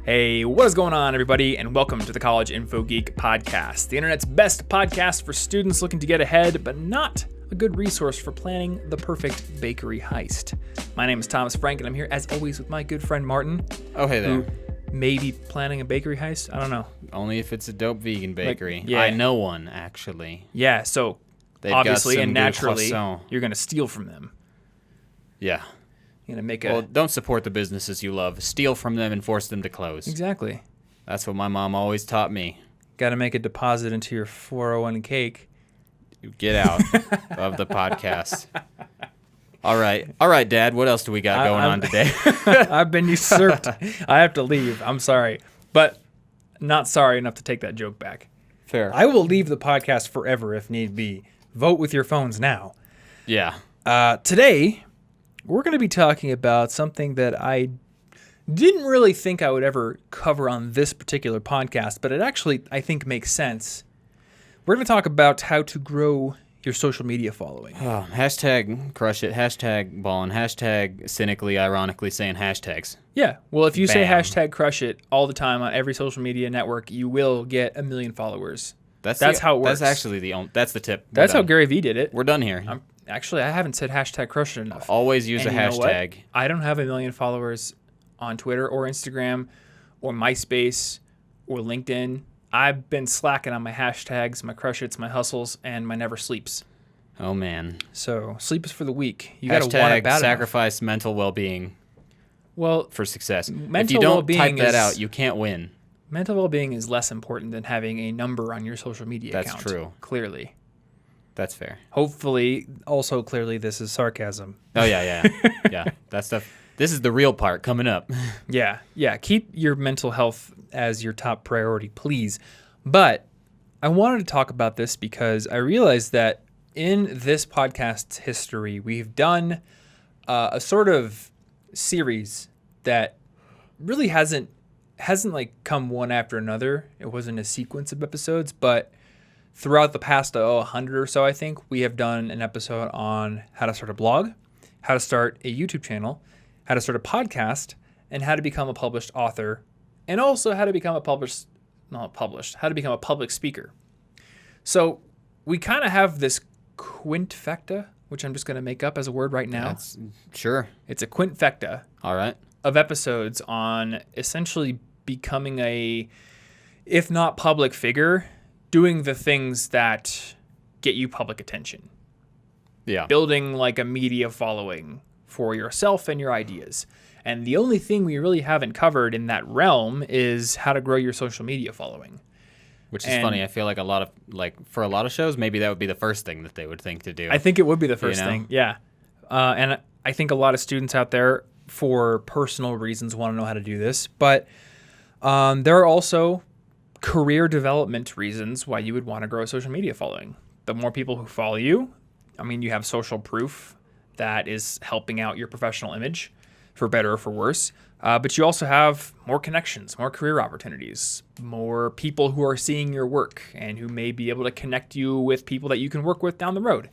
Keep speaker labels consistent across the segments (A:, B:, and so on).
A: Hey, what is going on, everybody, and welcome to the College Info Geek podcast, the internet's best podcast for students looking to get ahead, but not a good resource for planning the perfect bakery heist. My name is Thomas Frank, and I'm here, as always, with my good friend Martin.
B: Oh, hey there.
A: Who may be planning a bakery heist. I don't know.
B: Only if it's a dope vegan bakery.
A: Like, yeah.
B: I know one, actually.
A: Yeah, so
B: They've
A: obviously
B: got some
A: and
B: good
A: naturally,
B: croissant.
A: you're going to steal from them.
B: Yeah.
A: You're going to make
B: Well, don't support the businesses you love. Steal from them and force them to close.
A: Exactly.
B: That's what my mom always taught me.
A: Got to make a deposit into your 401 cake.
B: Get out of the podcast. All right, Dad. What else do we got going on today?
A: I've been usurped. I have to leave. I'm sorry. But not sorry enough to take that joke back.
B: Fair.
A: I will leave the podcast forever if need be. Vote with your phones now.
B: Yeah.
A: Today, we're going to be talking about something that I didn't really think I would ever cover on this particular podcast, but it actually, I think, makes sense. We're going to talk about how to grow your social media following.
B: Hashtag crush it. Hashtag ballin'. Hashtag cynically, ironically saying hashtags.
A: Yeah. Well, if you say
B: Bam.
A: hashtag crush it all the time on every social media network, you will get 1 million followers.
B: That's
A: how it works.
B: That's actually that's the tip.
A: That's how Gary Vee did it.
B: We're done here.
A: Actually, I haven't said hashtag crush it enough.
B: Always use
A: And
B: a
A: you know what?
B: hashtag.
A: I don't have 1 million followers on Twitter or Instagram or MySpace or LinkedIn. I've been slacking on my hashtags, my crush it's, my hustles, and my never sleeps.
B: Oh, man.
A: So sleep is for the weak. You got to want it
B: Hashtag
A: bad
B: sacrifice mental well-being
A: Well,
B: for success. If
A: mental
B: you don't
A: well-being
B: type that
A: is-
B: out, you can't win.
A: mental well-being is less important than having a number on your social media
B: That's
A: account.
B: true.
A: Clearly.
B: That's fair.
A: Hopefully, also clearly, this is sarcasm.
B: Oh, yeah. Yeah, that stuff. This is the real part coming up.
A: Yeah. Keep your mental health as your top priority, please. But I wanted to talk about this because I realized that in this podcast's history, we've done a sort of series that really hasn't like come one after another. It wasn't a sequence of episodes, but throughout the past 100 or so, I think, we have done an episode on how to start a blog, how to start a YouTube channel, how to start a podcast, and how to become a published author, and also how to become a how to become a public speaker. So we kind of have this quintfecta, which I'm just going to make up as a word right now.
B: Sure.
A: It's a quintfecta
B: All right.
A: of episodes on essentially becoming a, if not public figure, doing the things that get you public attention.
B: Yeah.
A: Building like a media following for yourself and your ideas. And the only thing we really haven't covered in that realm is how to grow your social media following.
B: Which is funny. I feel like for a lot of shows, maybe that would be the first thing that they would think to do.
A: I think it would be the first
B: You know?
A: thing. Yeah. And I think a lot of students out there, for personal reasons, want to know how to do this. But there are also career development reasons why you would want to grow a social media following. The more people who follow you, you have social proof that is helping out your professional image, for better or for worse. But you also have more connections, more career opportunities, more people who are seeing your work and who may be able to connect you with people that you can work with down the road.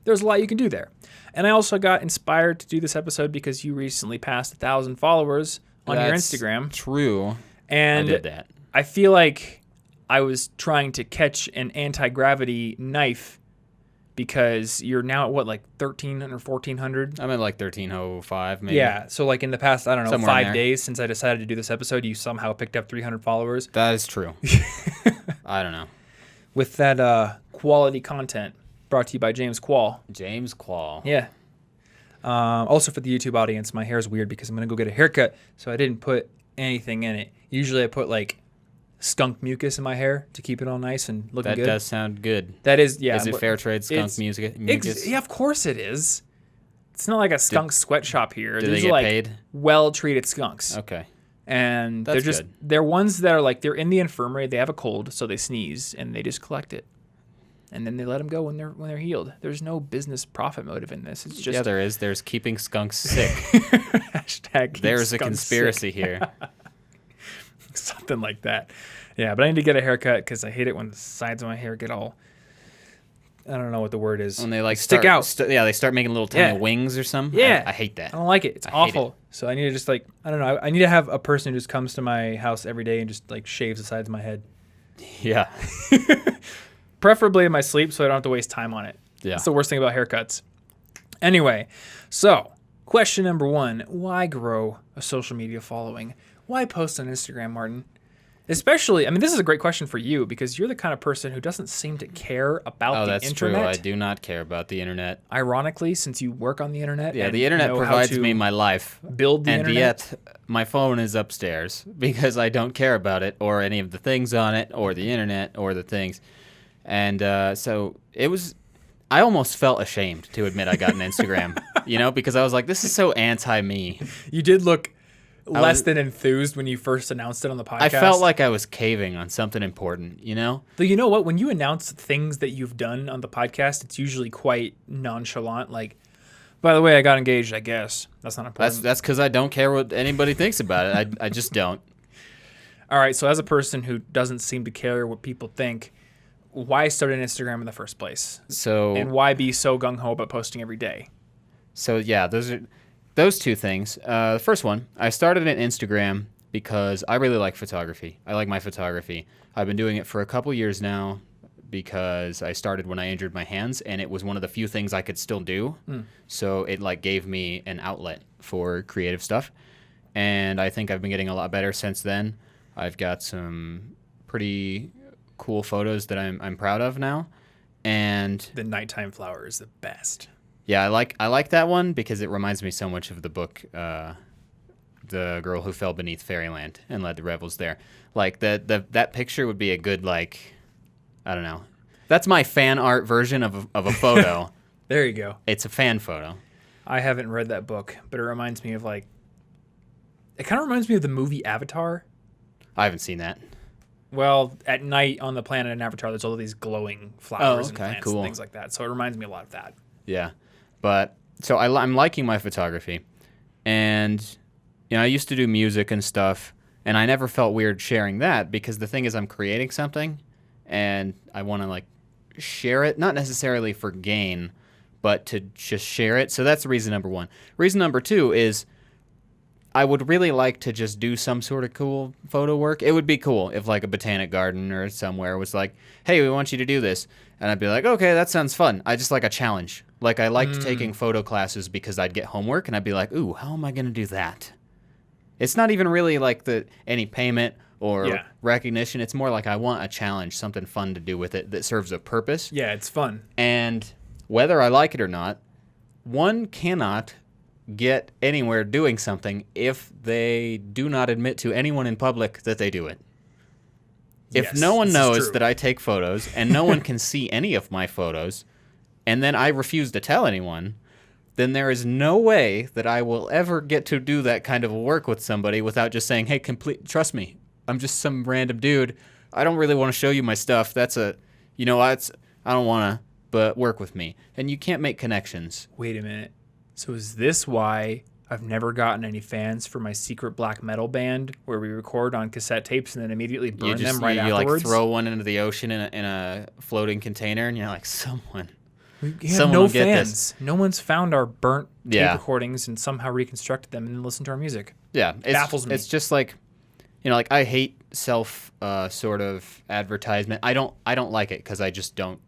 A: There's a lot you can do there. And I also got inspired to do this episode because you recently passed 1,000 followers on your
B: That's
A: Instagram.
B: True.
A: And
B: I did that.
A: I feel like I was trying to catch an anti-gravity knife because you're now at 1,300 or 1,400?
B: I'm at 1305 maybe.
A: Yeah. So like in the past, I don't know,
B: Somewhere in
A: 5
B: there.
A: days since I decided to do this episode, you somehow picked up 300 followers.
B: That is true. I don't know.
A: With that quality content brought to you by James Quall.
B: James Quall.
A: Yeah. Also for the YouTube audience, my hair is weird because I'm going to go get a haircut, so I didn't put anything in it. Usually I put skunk mucus in my hair to keep it all nice and looking good.
B: That does sound good.
A: That is, yeah.
B: Is it fair trade skunk mucus?
A: Yeah, of course it is. It's not like a skunk sweatshop here.
B: Do they
A: These
B: get
A: are
B: paid?
A: well-treated skunks.
B: Okay.
A: And
B: That's
A: they're
B: good.
A: they're ones that are they're in the infirmary, they have a cold, so they sneeze and they just collect it. And then they let them go when they're healed. There's no business profit motive in this. It's just
B: Yeah, there is. There's keeping skunks sick.
A: hashtag keep
B: There's a
A: skunks
B: conspiracy
A: sick.
B: here.
A: Something like that. Yeah, but I need to get a haircut because I hate it when the sides of my hair get all I don't know what the word is.
B: When they like
A: stick out.
B: They start making little tiny
A: Yeah.
B: wings or something.
A: Yeah.
B: I hate that.
A: I don't like it. It's
B: I hate
A: awful. So I need to just like, I don't know. I need to have a person who just comes to my house every day and just like shaves the sides of my head.
B: Yeah.
A: Preferably in my sleep so I don't have to waste time on it.
B: Yeah.
A: That's the worst thing about haircuts. Anyway, so question number 1, why grow a social media following? Why post on Instagram, Martin? Especially, I mean, this is a great question for you because you're the kind of person who doesn't seem to care about the
B: that's
A: internet.
B: true. I do not care about the internet.
A: Ironically, since you work on the internet.
B: Yeah,
A: and
B: the internet
A: know how
B: provides
A: to
B: me my life.
A: build the
B: and
A: internet.
B: yet my phone is upstairs because I don't care about it or any of the things on it or the internet or the things. And so it was, I almost felt ashamed to admit I got an Instagram, because I was like, this is so anti-me.
A: You did look less than enthused when you first announced it on the podcast.
B: I felt like I was caving on something important,
A: Though you know what? When you announce things that you've done on the podcast, it's usually quite nonchalant. Like, by the way, I got engaged, I guess. That's not important.
B: That's because I don't care what anybody thinks about it. I just don't.
A: All right, so as a person who doesn't seem to care what people think, why start an Instagram in the first place? And why be so gung-ho about posting every day?
B: So yeah, those two things. The first one, I started an Instagram because I really like photography. I like my photography. I've been doing it for a couple years now because I started when I injured my hands, and it was one of the few things I could still do. So it like gave me an outlet for creative stuff, and I think I've been getting a lot better since then. I've got some pretty cool photos that I'm proud of now, and
A: The nighttime flower is the best.
B: yeah, I like that one because it reminds me so much of the book, The Girl Who Fell Beneath Fairyland and Led the Revels there. Like that picture would be a good, like, I don't know. That's my fan art version of a photo.
A: There you go.
B: It's a fan photo.
A: I haven't read that book, but it reminds me of it kind of reminds me of the movie Avatar.
B: I haven't seen that.
A: Well, at night on the planet in Avatar, there's all these glowing flowers and plants
B: cool.
A: and things like that. So it reminds me a lot of that.
B: Yeah. But so I'm liking my photography, and I used to do music and stuff, and I never felt weird sharing that because the thing is I'm creating something, and I want to like share it, not necessarily for gain, but to just share it. So that's reason number 1. Reason number 2 is I would really like to just do some sort of cool photo work. It would be cool if like a botanic garden or somewhere was like, hey, we want you to do this. And I'd be like, okay, that sounds fun. I just like a challenge. Like I liked taking photo classes because I'd get homework and I'd be like, ooh, how am I going to do that? It's not even really like any payment or recognition. It's more like I want a challenge, something fun to do with it that serves a purpose.
A: Yeah, it's fun.
B: And whether I like it or not, one cannot get anywhere doing something if they do not admit to anyone in public that they do it. If no one knows that I take photos and no one can see any of my photos, and then I refuse to tell anyone, then there is no way that I will ever get to do that kind of work with somebody without just saying, hey, trust me, I'm just some random dude. I don't really want to show you my stuff. I don't want to, but work with me. And you can't make connections.
A: Wait a minute. So is this why I've never gotten any fans for my secret black metal band where we record on cassette tapes and then immediately burn them right afterwards?
B: You like throw one into the ocean in a floating container, and you're like, someone
A: have no
B: will get
A: fans.
B: this.
A: No one's found our burnt tape recordings and somehow reconstructed them and then listened to our music.
B: Yeah,
A: it baffles me.
B: It's just like, like I hate self sort of advertisement. I don't like it because I just don't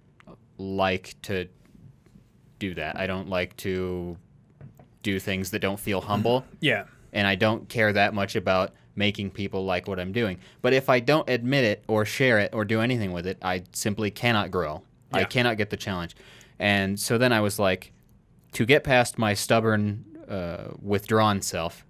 B: like to do that. I don't like to do things that don't feel humble.
A: Yeah.
B: And I don't care that much about making people like what I'm doing. But if I don't admit it or share it or do anything with it, I simply cannot grow. Yeah. I cannot get the challenge. And so then I was like, to get past my stubborn, withdrawn self,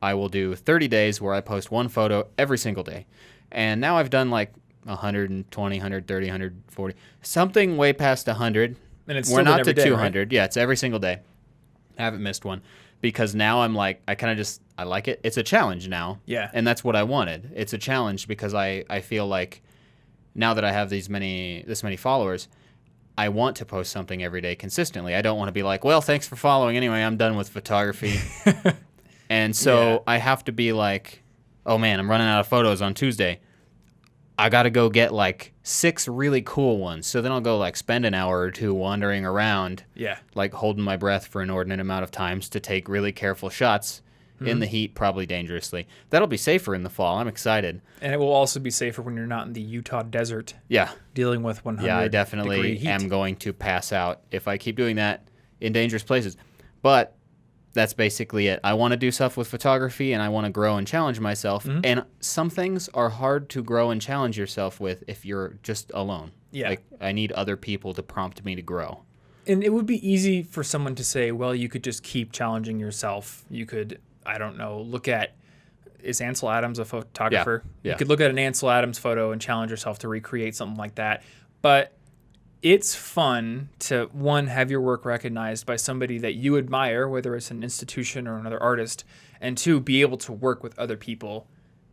B: I will do 30 days where I post one photo every single day. And now I've done like 120, 130, 140, something way past 100.
A: And it's still
B: We're not to
A: day,
B: 200.
A: Right?
B: Yeah, it's every single day. I haven't missed one because now I'm like, I like it. It's a challenge now.
A: Yeah.
B: And that's what I wanted. It's a challenge because I feel like now that I have this many followers, I want to post something every day consistently. I don't want to be like, well, thanks for following. Anyway, I'm done with photography. And so I have to be like, oh man, I'm running out of photos on Tuesday. I got to go get like 6 really cool ones. So then I'll go like spend an hour or two wandering around,
A: Yeah.
B: like holding my breath for an inordinate amount of times to take really careful shots in the heat, probably dangerously. That'll be safer in the fall. I'm excited.
A: And it will also be safer when you're not in the Utah desert
B: Yeah.
A: dealing with 100
B: Yeah, I
A: degree
B: definitely
A: heat.
B: am going to pass out if I keep doing that in dangerous places. But that's basically it. I want to do stuff with photography, and I want to grow and challenge myself. And some things are hard to grow and challenge yourself with if you're just alone.
A: Yeah.
B: Like, I need other people to prompt me to grow.
A: And it would be easy for someone to say, well, you could just keep challenging yourself. You could, I don't know, look at, is Ansel Adams a photographer?
B: Yeah.
A: You could look at an Ansel Adams photo and challenge yourself to recreate something like that. But it's fun to, one, have your work recognized by somebody that you admire, whether it's an institution or another artist, and two, be able to work with other people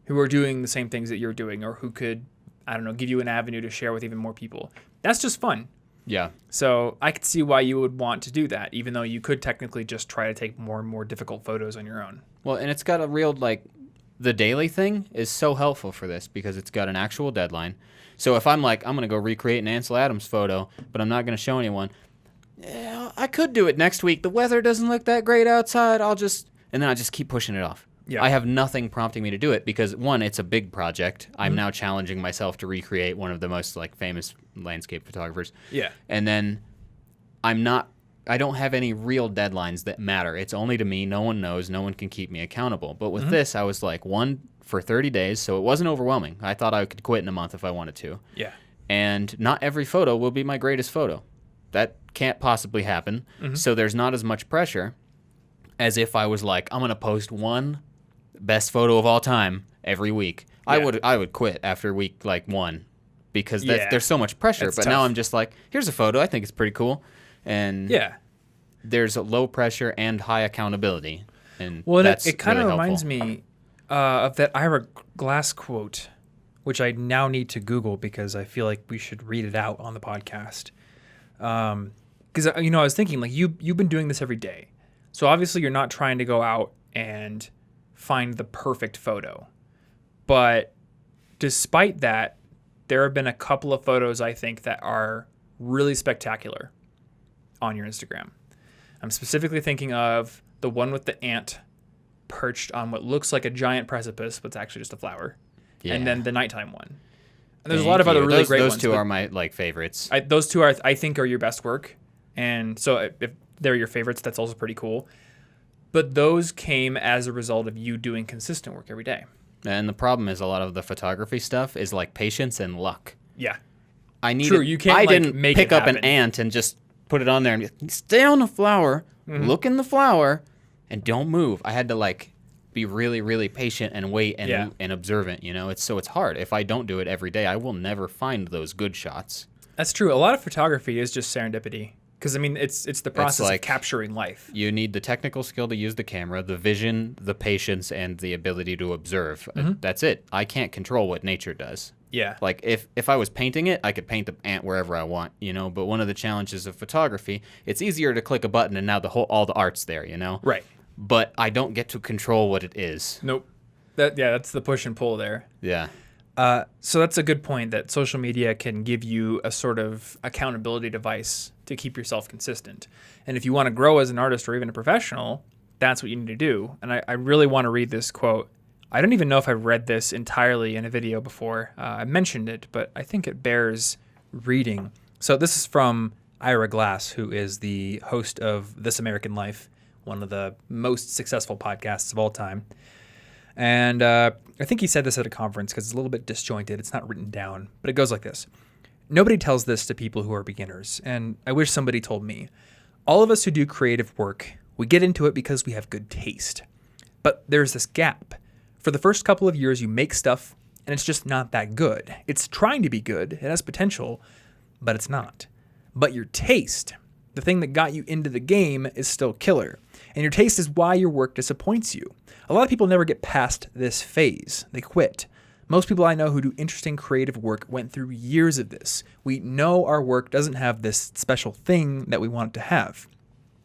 A: who are doing the same things that you're doing, or who could, I don't know, give you an avenue to share with even more people. That's just fun.
B: Yeah.
A: So I could see why you would want to do that, even though you could technically just try to take more and more difficult photos on your own.
B: Well, and it's got a real, like, the daily thing is so helpful for this because it's got an actual deadline. So if I'm like, I'm going to go recreate an Ansel Adams photo, but I'm not going to show anyone, I could do it next week. The weather doesn't look that great outside. And then I just keep pushing it off.
A: Yeah.
B: I have nothing prompting me to do it because, one, it's a big project. I'm now challenging myself to recreate one of the most, like, famous landscape photographers.
A: Yeah.
B: And then I don't have any real deadlines that matter. It's only to me. No one knows. No one can keep me accountable. But with this, I was like, one for 30 days, so it wasn't overwhelming. I thought I could quit in a month if I wanted to.
A: Yeah.
B: And not every photo will be my greatest photo. That can't possibly happen. So there's not as much pressure as if I was like, I'm going to post one best photo of all time every week.
A: Yeah.
B: I would quit after week like 1 because
A: Yeah.
B: there's so much pressure.
A: That's
B: But
A: tough.
B: now I'm just like, here's a photo. I think it's pretty cool. And
A: Yeah.
B: there's a low pressure and high accountability. And
A: Well,
B: that's
A: it kind of
B: really
A: reminds
B: helpful.
A: me of that Ira Glass quote, which I now need to Google because I feel like we should read it out on the podcast. Because, I was thinking, like, you've been doing this every day. So obviously you're not trying to go out and find the perfect photo. But despite that, there have been a couple of photos, I think, that are really spectacular on your Instagram. I'm specifically thinking of the one with the ant perched on what looks like a giant precipice, but it's actually just a flower.
B: Yeah.
A: And then the nighttime one. And there's a
B: Thank
A: lot of other
B: you.
A: really great
B: those
A: ones.
B: two
A: but
B: are my like favorites.
A: those two I think are your best work. And so if they're your favorites, that's also pretty cool. But those came as a result of you doing consistent work every day.
B: And the problem is a lot of the photography stuff is like patience and luck.
A: Yeah.
B: I need
A: True, you can't,
B: I
A: like,
B: didn't
A: make
B: pick
A: it
B: up an
A: happen.
B: ant and just put it on there and be like, stay on the flower, look in the flower, and don't move. I had to like be really, really patient and wait and and observant. It's hard. If I don't do it every day, I will never find those good shots.
A: That's true. A lot of photography is just serendipity. Because, it's the process
B: like-
A: of capturing life.
B: You need the technical skill to use the camera, the vision, the patience, and the ability to observe. That's it. I can't control what nature does.
A: Yeah.
B: Like if I was painting it, I could paint the ant wherever I want, But one of the challenges of photography, it's easier to click a button and now all the art's there,
A: Right.
B: But I don't get to control what it is.
A: Nope. That's the push and pull there.
B: Yeah.
A: So that's a good point that social media can give you a sort of accountability device to keep yourself consistent. And if you want to grow as an artist or even a professional, that's what you need to do. And I really want to read this quote. I don't even know if I've read this entirely in a video before. I mentioned it, but I think it bears reading. So this is from Ira Glass, who is the host of This American Life, one of the most successful podcasts of all time. And I think he said this at a conference because it's a little bit disjointed. It's not written down, but it goes like this. Nobody tells this to people who are beginners, and I wish somebody told me. All of us who do creative work, we get into it because we have good taste. But there's this gap. For the first couple of years, you make stuff, and it's just not that good. It's trying to be good. It has potential, but it's not. But your taste, the thing that got you into the game, is still killer. And your taste is why your work disappoints you. A lot of people never get past this phase. They quit. Most people I know who do interesting creative work went through years of this. We know our work doesn't have this special thing that we want it to have.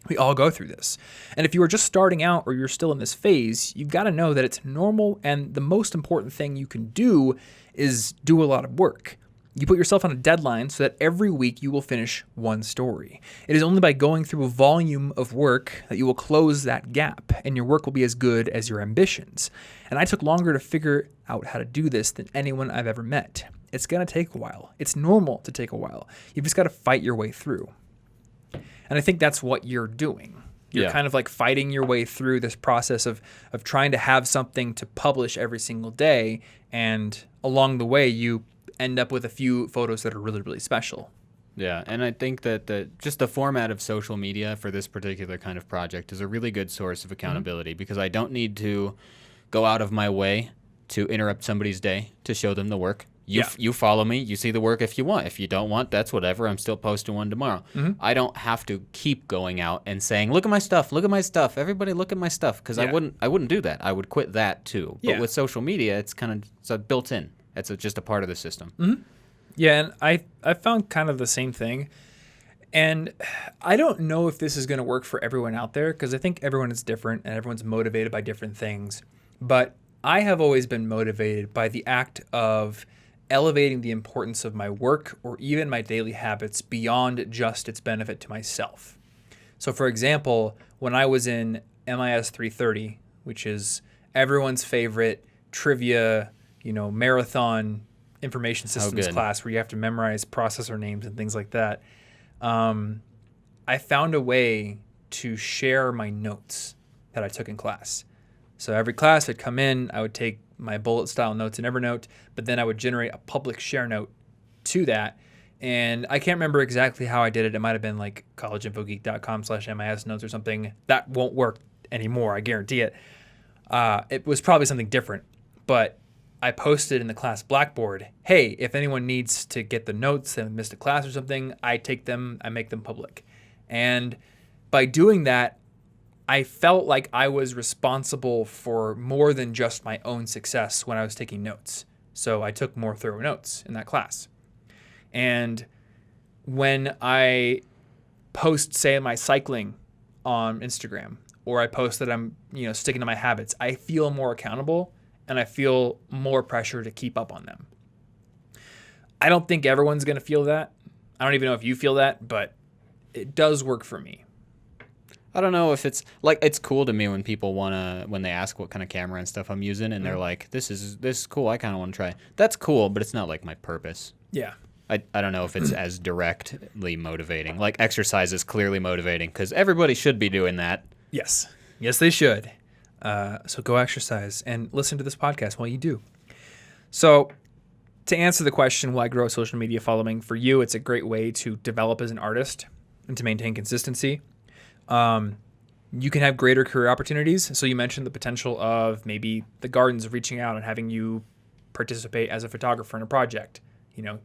A: We all go through this. And if you are just starting out or you're still in this phase, you've got to know that it's normal. And the most important thing you can do is do a lot of work. You put yourself on a deadline so that every week you will finish one story. It is only by going through a volume of work that you will close that gap, and your work will be as good as your ambitions. And I took longer to figure out how to do this than anyone I've ever met. It's going to take a while. It's normal to take a while. You've just got to fight your way through. And I think that's what you're doing. You're kind of like fighting your way through this process of trying to have something to publish every single day. And along the way, you end up with a few photos that are really, really special.
B: Yeah, and I think that just the format of social media for this particular kind of project is a really good source of accountability because I don't need to go out of my way to interrupt somebody's day to show them the work. You follow me, you see the work if you want. If you don't want, that's whatever. I'm still posting one tomorrow. I don't have to keep going out and saying, look at my stuff, everybody look at my stuff, because I wouldn't do that. I would quit that too. But with social media, it's kind of built in. It's just a part of the system.
A: Yeah, and I found kind of the same thing. And I don't know if this is going to work for everyone out there because I think everyone is different and everyone's motivated by different things. But I have always been motivated by the act of elevating the importance of my work or even my daily habits beyond just its benefit to myself. So for example, when I was in MIS 330, which is everyone's favorite trivia, marathon information systems class where you have to memorize processor names and things like that, I found a way to share my notes that I took in class. So every class I'd come in, I would take my bullet style notes in Evernote, but then I would generate a public share note to that. And I can't remember exactly how I did it. It might have been like collegeinfogeek.com/MIS notes or something. That won't work anymore, I guarantee it. It was probably something different, but I posted in the class Blackboard, hey, if anyone needs to get the notes and missed a class or something, I take them, I make them public. And by doing that, I felt like I was responsible for more than just my own success when I was taking notes. So I took more thorough notes in that class. And when I post, say, my cycling on Instagram, or I post that I'm, sticking to my habits, I feel more accountable and I feel more pressure to keep up on them. I don't think everyone's going to feel that. I don't even know if you feel that, but it does work for me.
B: I don't know if it's cool to me when people when they ask what kind of camera and stuff I'm using and they're like, this is cool, I kind of want to try. That's cool, but it's not like my purpose.
A: Yeah.
B: I don't know if it's as directly motivating. Like exercise is clearly motivating because everybody should be doing that.
A: Yes, they should. So go exercise and listen to this podcast while you do. So to answer the question, why grow a social media following? For you, it's a great way to develop as an artist and to maintain consistency. You can have greater career opportunities. So you mentioned the potential of maybe the gardens reaching out and having you participate as a photographer in a project.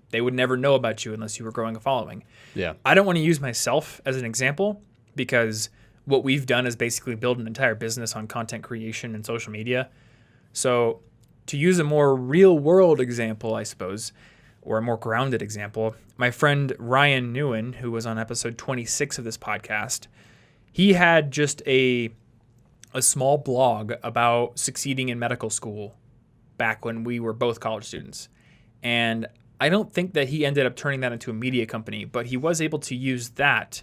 A: They would never know about you unless you were growing a following.
B: Yeah.
A: I don't want to use myself as an example because what we've done is basically build an entire business on content creation and social media. So to use a more real world example, I suppose, or a more grounded example, my friend Ryan Newen, who was on episode 26 of this podcast, he had just a small blog about succeeding in medical school back when we were both college students. And I don't think that he ended up turning that into a media company, but he was able to use that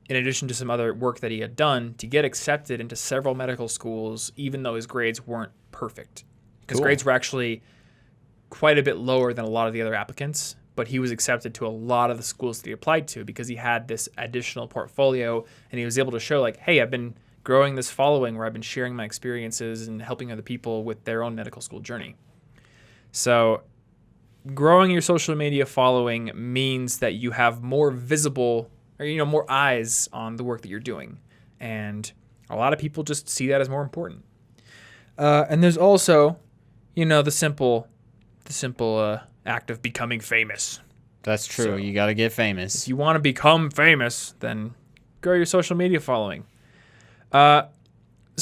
A: in addition to some other work that he had done to get accepted into several medical schools, even though his grades weren't perfect. Because grades were actually quite a bit lower than a lot of the other applicants, but he was accepted to a lot of the schools that he applied to because he had this additional portfolio and he was able to show like, hey, I've been growing this following where I've been sharing my experiences and helping other people with their own medical school journey. So growing your social media following means that you have more visible or, more eyes on the work that you're doing. And a lot of people just see that as more important. And there's also, the simple act of becoming famous.
B: That's true.
A: So,
B: you got to get famous.
A: If you want to become famous, then grow your social media following. So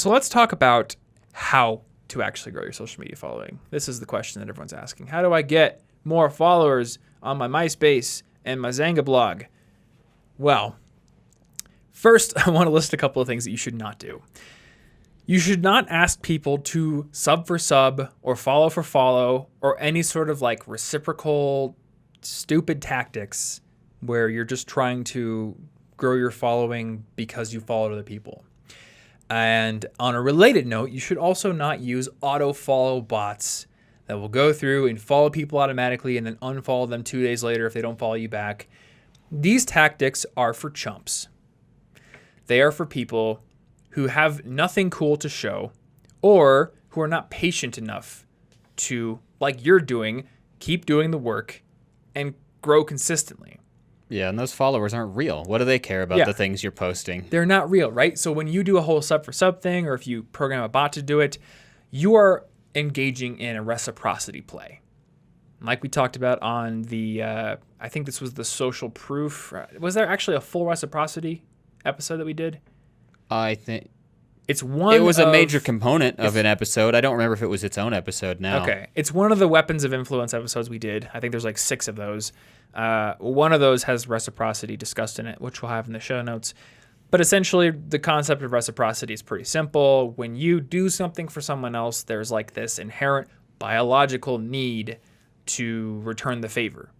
A: let's talk about how to actually grow your social media following. This is the question that everyone's asking. How do I get more followers on my MySpace and my Zanga blog? Well, First, I want to list a couple of things that you should not do. You should not ask people to sub for sub or follow for follow or any sort of like reciprocal stupid tactics where you're just trying to grow your following because you follow other people. And on a related note, you should also not use auto follow bots that will go through and follow people automatically and then unfollow them 2 days later if they don't follow you back. These tactics are for chumps. They are for people who have nothing cool to show or who are not patient enough to, like you're doing, keep doing the work and grow consistently.
B: Yeah, and those followers aren't real. What do they care about the things you're posting?
A: They're not real, right? So when you do a whole sub for sub thing, or if you program a bot to do it, you are engaging in a reciprocity play. Like we talked about on the, I think this was the social proof. Was there actually a full reciprocity episode that we did?
B: I think
A: it's one.
B: It was a major component of an episode. I don't remember if it was its own episode now.
A: Okay, it's one of the weapons of influence episodes we did. I think there's like 6 of those. One of those has reciprocity discussed in it, which we'll have in the show notes. But essentially, the concept of reciprocity is pretty simple. When you do something for someone else, there's like this inherent biological need to return the favor.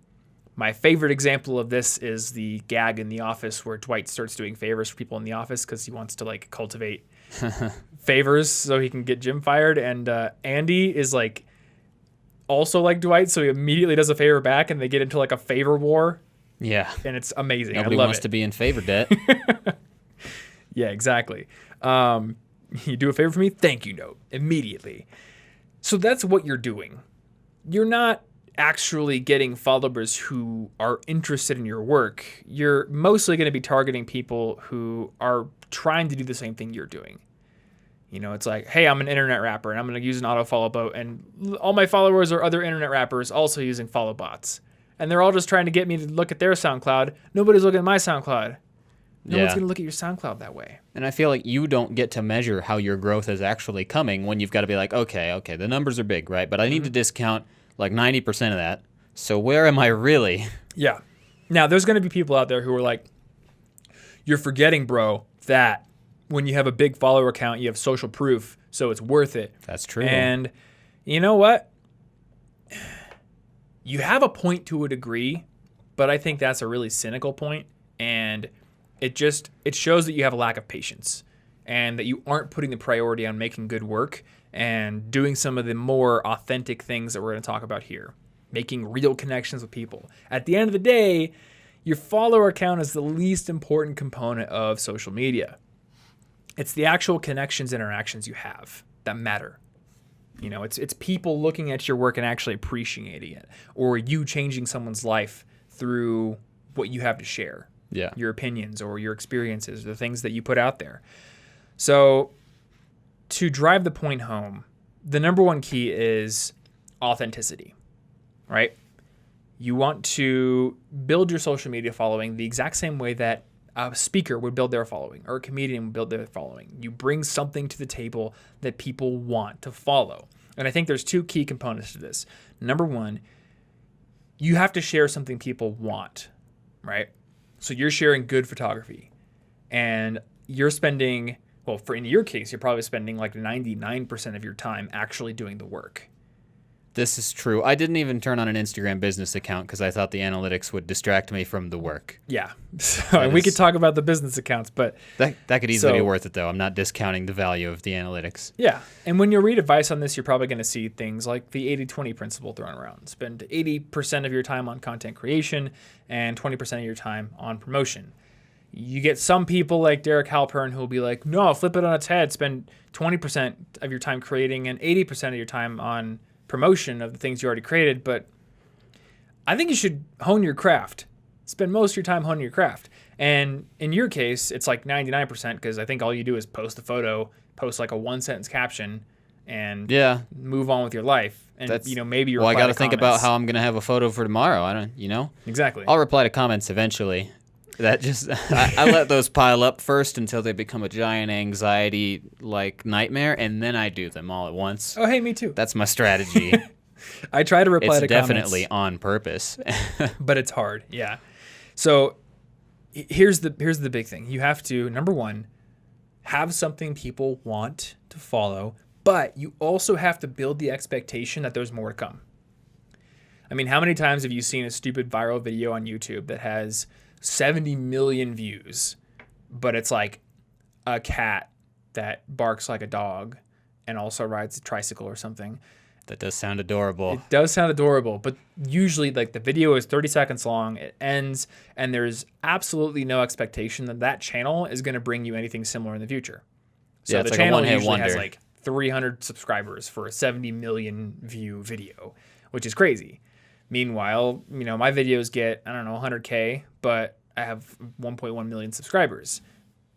A: My favorite example of this is the gag in The Office where Dwight starts doing favors for people in the office because he wants to like cultivate favors so he can get Jim fired. And Andy is like also like Dwight, so he immediately does a favor back and they get into like a favor war.
B: Yeah.
A: And it's amazing.
B: Nobody wants to be in favor debt.
A: Yeah, exactly. You do a favor for me? Thank you note. Immediately. So that's what you're doing. You're not actually getting followers who are interested in your work. You're mostly going to be targeting people who are trying to do the same thing you're doing. You know, it's like, hey, I'm an internet rapper and I'm going to use an auto follow bot, and all my followers are other internet rappers also using follow bots. And they're all just trying to get me to look at their SoundCloud. Nobody's looking at my SoundCloud. No one's going to look at your SoundCloud that way.
B: And I feel like you don't get to measure how your growth is actually coming when you've got to be like, okay, the numbers are big, right? But I need to discount like 90% of that. So where am I really?
A: Yeah. Now, there's going to be people out there who are like, you're forgetting, bro, that when you have a big follower account, you have social proof, so it's worth it.
B: That's true.
A: And you know what? You have a point to a degree, but I think that's a really cynical point, and it shows that you have a lack of patience and that you aren't putting the priority on making good work and doing some of the more authentic things that we're going to talk about here, making real connections with people. At the end of the day, your follower count is the least important component of social media. It's the actual connections, interactions you have that matter. You know, it's people looking at your work and actually appreciating it, or you changing someone's life through what you have to share.
B: Yeah.
A: Your opinions or your experiences, the things that you put out there. So to drive the point home, the number one key is authenticity, right? You want to build your social media following the exact same way that a speaker would build their following or a comedian would build their following. You bring something to the table that people want to follow. And I think there's 2 key components to this. Number one, you have to share something people want, right? So you're sharing good photography and you're spending, well, in your case, you're probably spending like 99% of your time actually doing the work.
B: This is true. I didn't even turn on an Instagram business account because I thought the analytics would distract me from the work.
A: Yeah. So we could talk about the business accounts, but
B: that could easily be worth it, though. I'm not discounting the value of the analytics.
A: Yeah. And when you read advice on this, you're probably going to see things like the 80-20 principle thrown around. Spend 80% of your time on content creation and 20% of your time on promotion. You get some people like Derek Halpern who will be like, no, flip it on its head. Spend 20% of your time creating and 80% of your time on promotion of the things you already created. But I think you should hone your craft. Spend most of your time honing your craft. And in your case, it's like 99% because I think all you do is post a photo, post like a 1-sentence caption, and move on with your life. And maybe you're.
B: Well, I got to think about how I'm going to have a photo for tomorrow. I don't.
A: Exactly.
B: I'll reply to comments eventually. That just I let those pile up first until they become a giant anxiety like nightmare, and then I do them all at once.
A: Oh, hey, me too.
B: That's my strategy.
A: I try to reply to comments.
B: It's definitely on purpose.
A: But it's hard, yeah. So here's the big thing. You have to, number one, have something people want to follow, but you also have to build the expectation that there's more to come. I mean, how many times have you seen a stupid viral video on YouTube that has 70 million views, but it's like a cat that barks like a dog and also rides a tricycle or something?
B: That does sound adorable.
A: It does sound adorable, but usually like the video is 30 seconds long, it ends, and there's absolutely no expectation that that channel is going to bring you anything similar in the future. So
B: Yeah,
A: the
B: it's like a
A: channel
B: one-hit
A: usually has
B: wonder.
A: like 300 subscribers for a 70 million view video, which is crazy. Meanwhile, my videos get, I don't know, 100K, but I have 1.1 million subscribers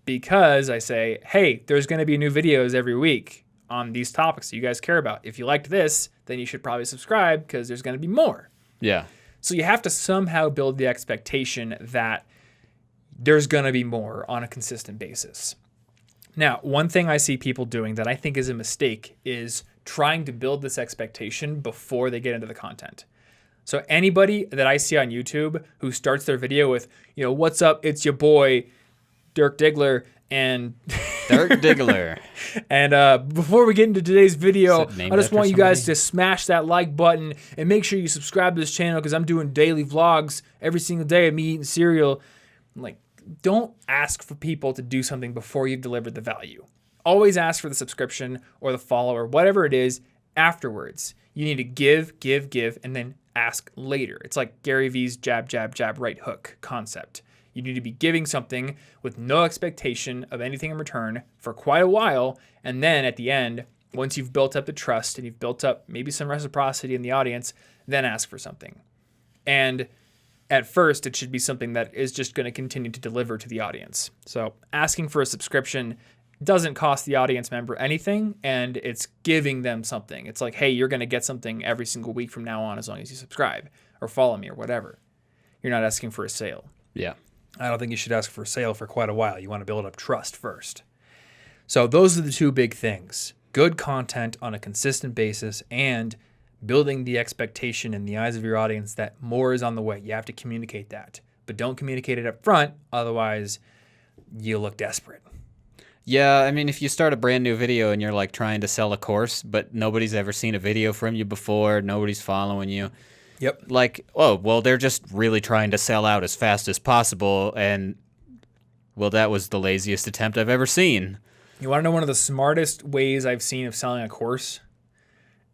A: because I say, hey, there's going to be new videos every week on these topics that you guys care about. If you liked this, then you should probably subscribe because there's going to be more.
B: Yeah.
A: So you have to somehow build the expectation that there's going to be more on a consistent basis. Now, one thing I see people doing that I think is a mistake is trying to build this expectation before they get into the content. So anybody that I see on YouTube who starts their video with, what's up, it's your boy, Dirk Diggler, and
B: Dirk Diggler.
A: And before we get into today's video,
B: Is it named
A: I just
B: after
A: want you guys
B: somebody?
A: to smash that like button and make sure you subscribe to this channel because I'm doing daily vlogs every single day of me eating cereal. I'm like, don't ask for people to do something before you've delivered the value. Always ask for the subscription or the follow or whatever it is afterwards. You need to give, and then ask later. It's like Gary Vee's jab, jab, jab, right hook concept. You need to be giving something with no expectation of anything in return for quite a while. And then at the end, once you've built up the trust and you've built up maybe some reciprocity in the audience, then ask for something. And at first, it should be something that is just going to continue to deliver to the audience. So asking for a subscription doesn't cost the audience member anything, and it's giving them something. It's like, hey, you're going to get something every single week from now on as long as you subscribe or follow me or whatever. You're not asking for a sale.
B: Yeah.
A: I don't think you should ask for a sale for quite a while. You want to build up trust first. So those are the two big things. Good content on a consistent basis and building the expectation in the eyes of your audience that more is on the way. You have to communicate that. But don't communicate it up front. Otherwise, you look desperate.
B: Yeah, I mean, if you start a brand new video and you're like trying to sell a course, but nobody's ever seen a video from you before, nobody's following you.
A: Yep.
B: Like, oh, well, they're just really trying to sell out as fast as possible. And, well, that was the laziest attempt I've ever seen.
A: You want to know one of the smartest ways I've seen of selling a course?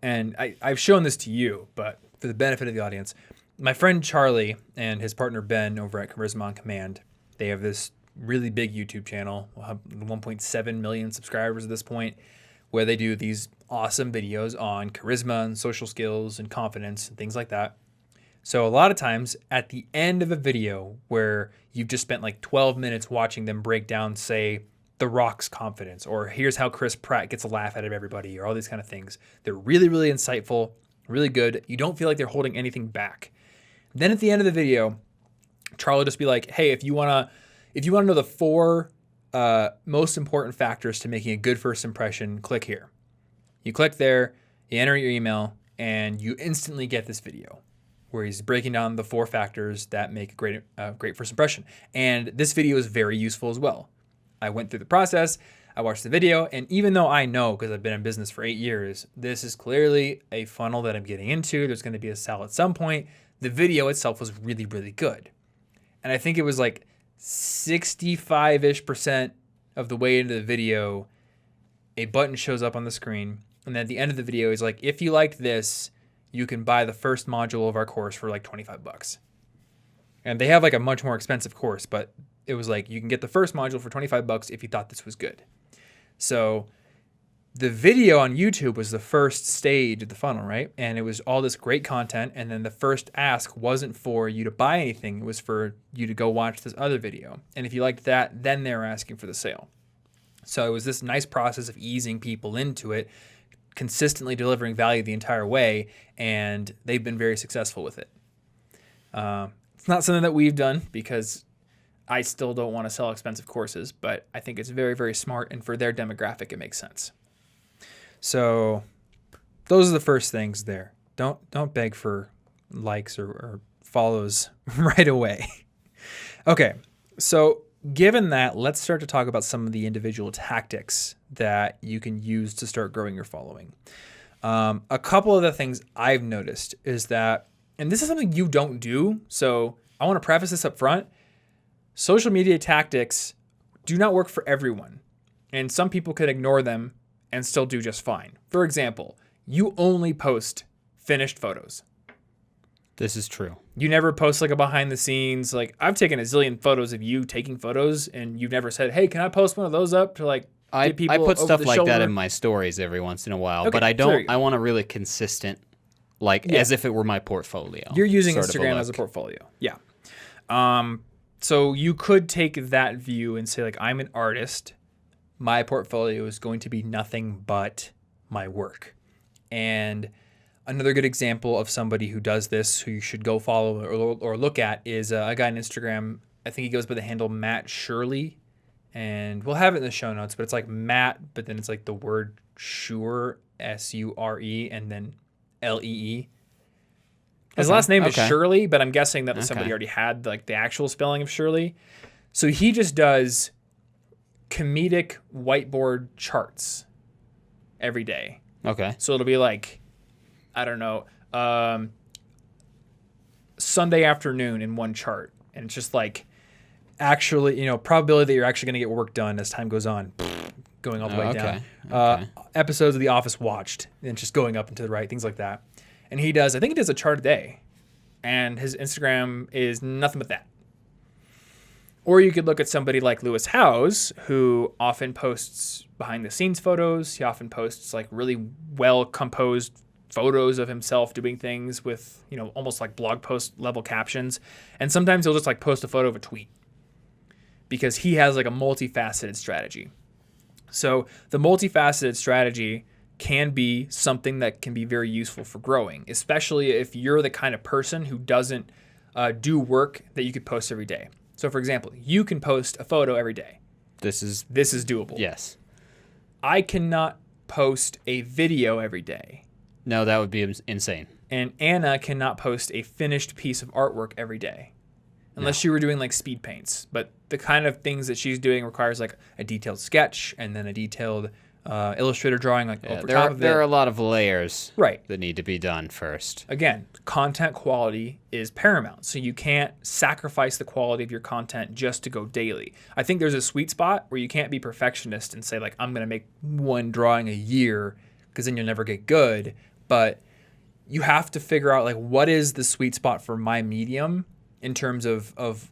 A: And I've shown this to you, but for the benefit of the audience, my friend Charlie and his partner Ben over at Charisma on Command, they have this really big YouTube channel, 1.7 million subscribers at this point, where they do these awesome videos on charisma and social skills and confidence and things like that. So a lot of times at the end of a video where you've just spent like 12 minutes watching them break down, say, The Rock's confidence, or here's how Chris Pratt gets a laugh out of everybody, or all these kind of things. They're really, really insightful, really good. You don't feel like they're holding anything back. Then at the end of the video, Charlie will just be like, hey, if you want to know the 4 most important factors to making a good first impression, click here. You click there, you enter your email, and you instantly get this video where he's breaking down the 4 factors that make a great first impression. And this video is very useful as well. I went through the process, I watched the video, and even though I know, because I've been in business for 8 years, this is clearly a funnel that I'm getting into, there's going to be a sell at some point, the video itself was really, really good. And I think it was like 65-ish% of the way into the video, a button shows up on the screen. And then at the end of the video, he's like, if you liked this, you can buy the first module of our course for like $25. And they have like a much more expensive course, but it was like, you can get the first module for $25 if you thought this was good. So the video on YouTube was the first stage of the funnel, right? And it was all this great content. And then the first ask wasn't for you to buy anything. It was for you to go watch this other video. And if you liked that, then they were asking for the sale. So it was this nice process of easing people into it, consistently delivering value the entire way. And they've been very successful with it. It's not something that we've done because I still don't want to sell expensive courses, but I think it's very, very smart. And for their demographic, it makes sense. So those are the first things there. Don't beg for likes or follows right away. Okay, So, given that, let's start to talk about some of the individual tactics that you can use to start growing your following. A couple of the things I've noticed is that, and this is something you don't do, so I want to preface this up front. Social media tactics do not work for everyone, and some people can ignore them and still do just fine. For example, you only post finished photos.
B: This is true.
A: You never post like a behind the scenes. Like, I've taken a zillion photos of you taking photos, and you've never said, "Hey, can I post one of those up to like
B: I
A: get people
B: I put
A: over
B: stuff
A: the
B: like
A: shoulder?"
B: that in my stories every once in a while,
A: Okay,
B: but I
A: so there
B: don't.
A: you go.
B: I want a really consistent, like as if it were my portfolio.
A: You're using
B: sort of
A: Instagram as a
B: look.
A: portfolio. Yeah. So you could take that view and say, like, I'm an artist. My portfolio is going to be nothing but my work. And another good example of somebody who does this, who you should go follow or look at, is a guy on Instagram. I think he goes by the handle Matt Shirley. And we'll have it in the show notes, but it's like Matt, but then it's like the word sure, Sure, and then Lee. His
B: Okay,
A: last name is
B: okay.
A: Shirley, but I'm guessing that somebody
B: Okay.
A: already had like the actual spelling of Shirley. So he just does comedic whiteboard charts every day.
B: Okay.
A: So it'll be like, I don't know, Sunday afternoon in one chart. And it's just like actually, probability that you're actually going to get work done as time goes on, going all the way
B: Okay.
A: down. Episodes of The Office watched and just going up and to the right, things like that. And I think he does a chart a day. And his Instagram is nothing but that. Or you could look at somebody like Lewis Howes, who often posts behind the scenes photos. He often posts like really well composed photos of himself doing things with, almost like blog post level captions. And sometimes he'll just like post a photo of a tweet because he has like a multifaceted strategy. So the multifaceted strategy can be something that can be very useful for growing, especially if you're the kind of person who doesn't do work that you could post every day. So, for example, you can post a photo every day.
B: This is
A: doable.
B: yes.
A: I cannot post a video every day.
B: No, that would be insane.
A: And Anna cannot post a finished piece of artwork every day. Unless she were doing like speed paints. But the kind of things that she's doing requires like a detailed sketch and then a detailed Illustrator drawing over top of it.
B: There are a lot of layers
A: Right.
B: that need to be done first.
A: Again, content quality is paramount. So you can't sacrifice the quality of your content just to go daily. I think there's a sweet spot where you can't be perfectionist and say like, I'm going to make one drawing a year because then you'll never get good. But you have to figure out like, what is the sweet spot for my medium in terms of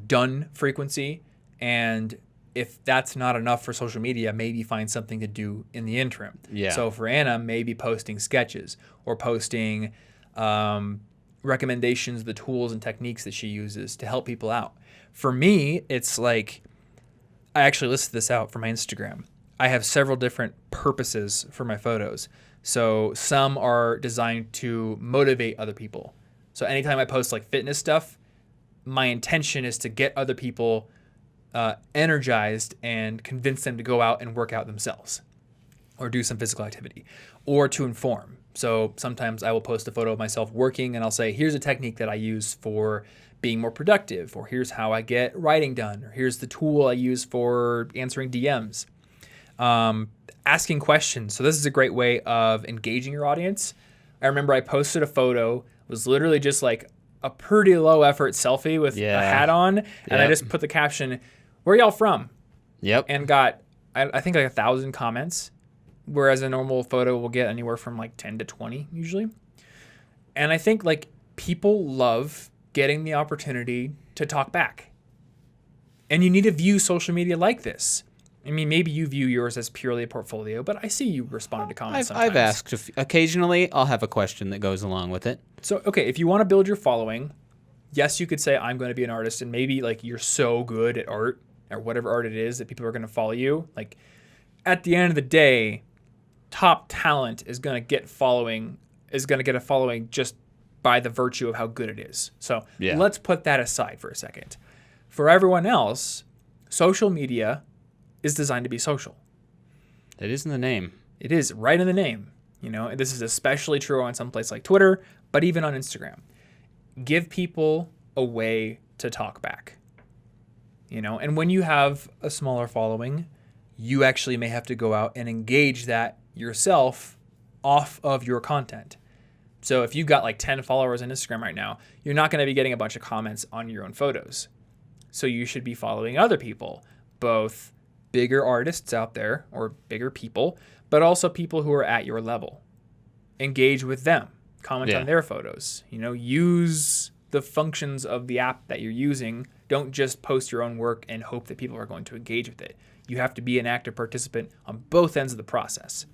A: done frequency. And if that's not enough for social media, maybe find something to do in the interim.
B: Yeah.
A: So for Anna, maybe posting sketches or posting recommendations of the tools and techniques that she uses to help people out. For me, it's like, I actually listed this out for my Instagram. I have several different purposes for my photos. So some are designed to motivate other people. So anytime I post like fitness stuff, my intention is to get other people energized and convince them to go out and work out themselves or do some physical activity, or to inform. So sometimes I will post a photo of myself working and I'll say, here's a technique that I use for being more productive, or here's how I get writing done, or here's the tool I use for answering DMs. Asking questions. So this is a great way of engaging your audience. I remember I posted a photo, it was literally just like a pretty low effort selfie with a hat on. And I just put the caption, where y'all from?
B: Yep.
A: And got, I think like 1,000 comments, whereas a normal photo will get anywhere from like 10 to 20 usually. And I think like people love getting the opportunity to talk back. And you need to view social media like this. I mean, maybe you view yours as purely a portfolio, but I see you respond to comments sometimes.
B: I've asked. Occasionally, I'll have a question that goes along with it.
A: So, okay, if you want to build your following, yes, you could say, I'm going to be an artist, and maybe like you're so good at art or whatever art it is that people are going to follow you. Like at the end of the day, top talent is going to get a following just by the virtue of how good it is. So let's put that aside for a second. For everyone else, social media is designed to be social.
B: It is in the name.
A: It is right in the name. And this is especially true on some place like Twitter, but even on Instagram. Give people a way to talk back. And when you have a smaller following, you actually may have to go out and engage that yourself off of your content. So if you've got like 10 followers on Instagram right now, you're not going to be getting a bunch of comments on your own photos. So you should be following other people, both bigger artists out there or bigger people, but also people who are at your level. Engage with them, comment on their photos, use the functions of the app that you're using. Don't just post your own work and hope that people are going to engage with it. You have to be an active participant on both ends of the process.